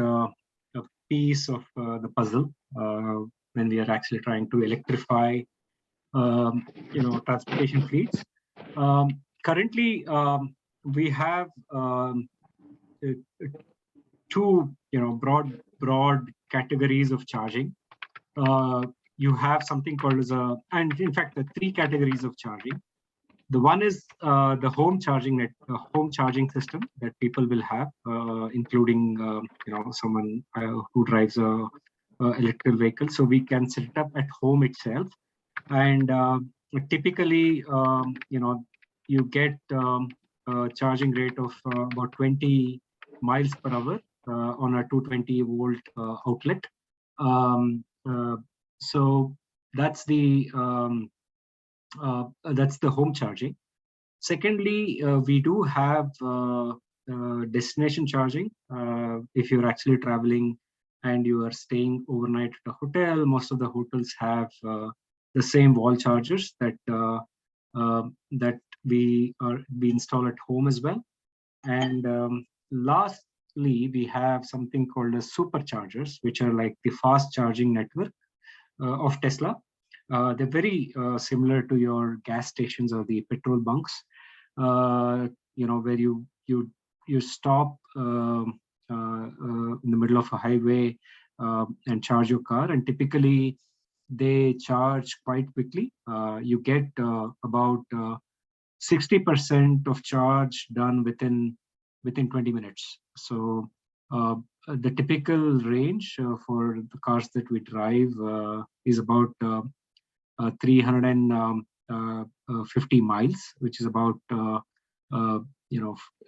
piece of the puzzle when we are actually trying to electrify, transportation fleets. Currently, we have two, broad categories of charging. You have something called as and in fact, the three categories of charging. The one is the home charging system that people will have, including someone who drives a electrical vehicle. So we can set it up at home itself, and typically, you get a charging rate of about 20 miles per hour on a 220 volt outlet. So that's the home charging. Secondly, we do have destination charging. If you're actually traveling and you are staying overnight at a hotel, most of the hotels have the same wall chargers that we install at home as well. And lastly, we have something called as Superchargers, which are like the fast charging network of Tesla. They're very similar to your gas stations or the petrol bunks, where you stop in the middle of a highway and charge your car, and typically they charge quite quickly. You get about 60% of charge done within 20 minutes. So the typical range for the cars that we drive is about 350 miles, which is about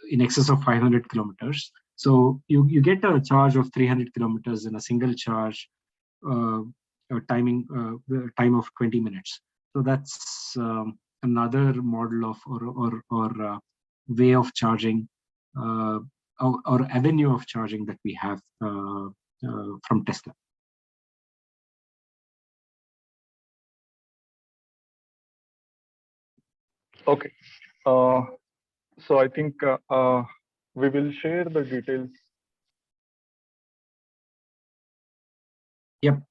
in excess of 500 kilometers. So you get a charge of 300 kilometers in a single charge, time of 20 minutes. So that's another model of or way of charging or avenue of charging that we have from Tesla. Okay. So I think we will share the details. Yep.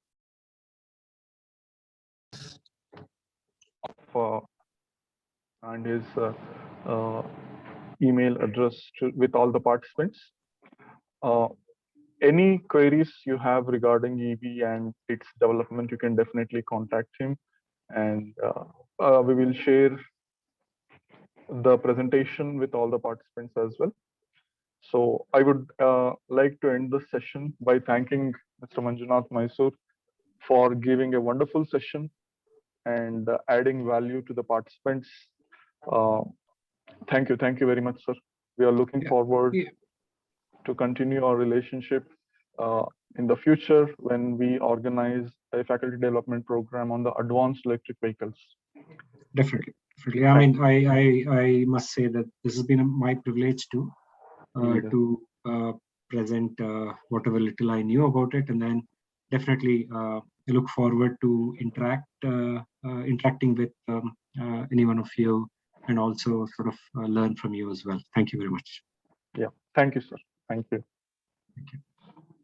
And his email address with all the participants. Any queries you have regarding Eevee and its development, you can definitely contact him, and we will share the presentation with all the participants as well. So I would like to end the session by thanking Mr. Manjunath Mysore for giving a wonderful session and adding value to the participants. Thank you very much, sir. We are looking forward to continue our relationship in the future when we organize a faculty development program on the advanced electric vehicles. Definitely. Definitely. I mean, I must say that this has been my privilege to present whatever little I knew about it, and then definitely I look forward to interacting with any one of you, and also sort of learn from you as well. Thank you very much. Yeah, thank you, sir. Thank you. Thank you.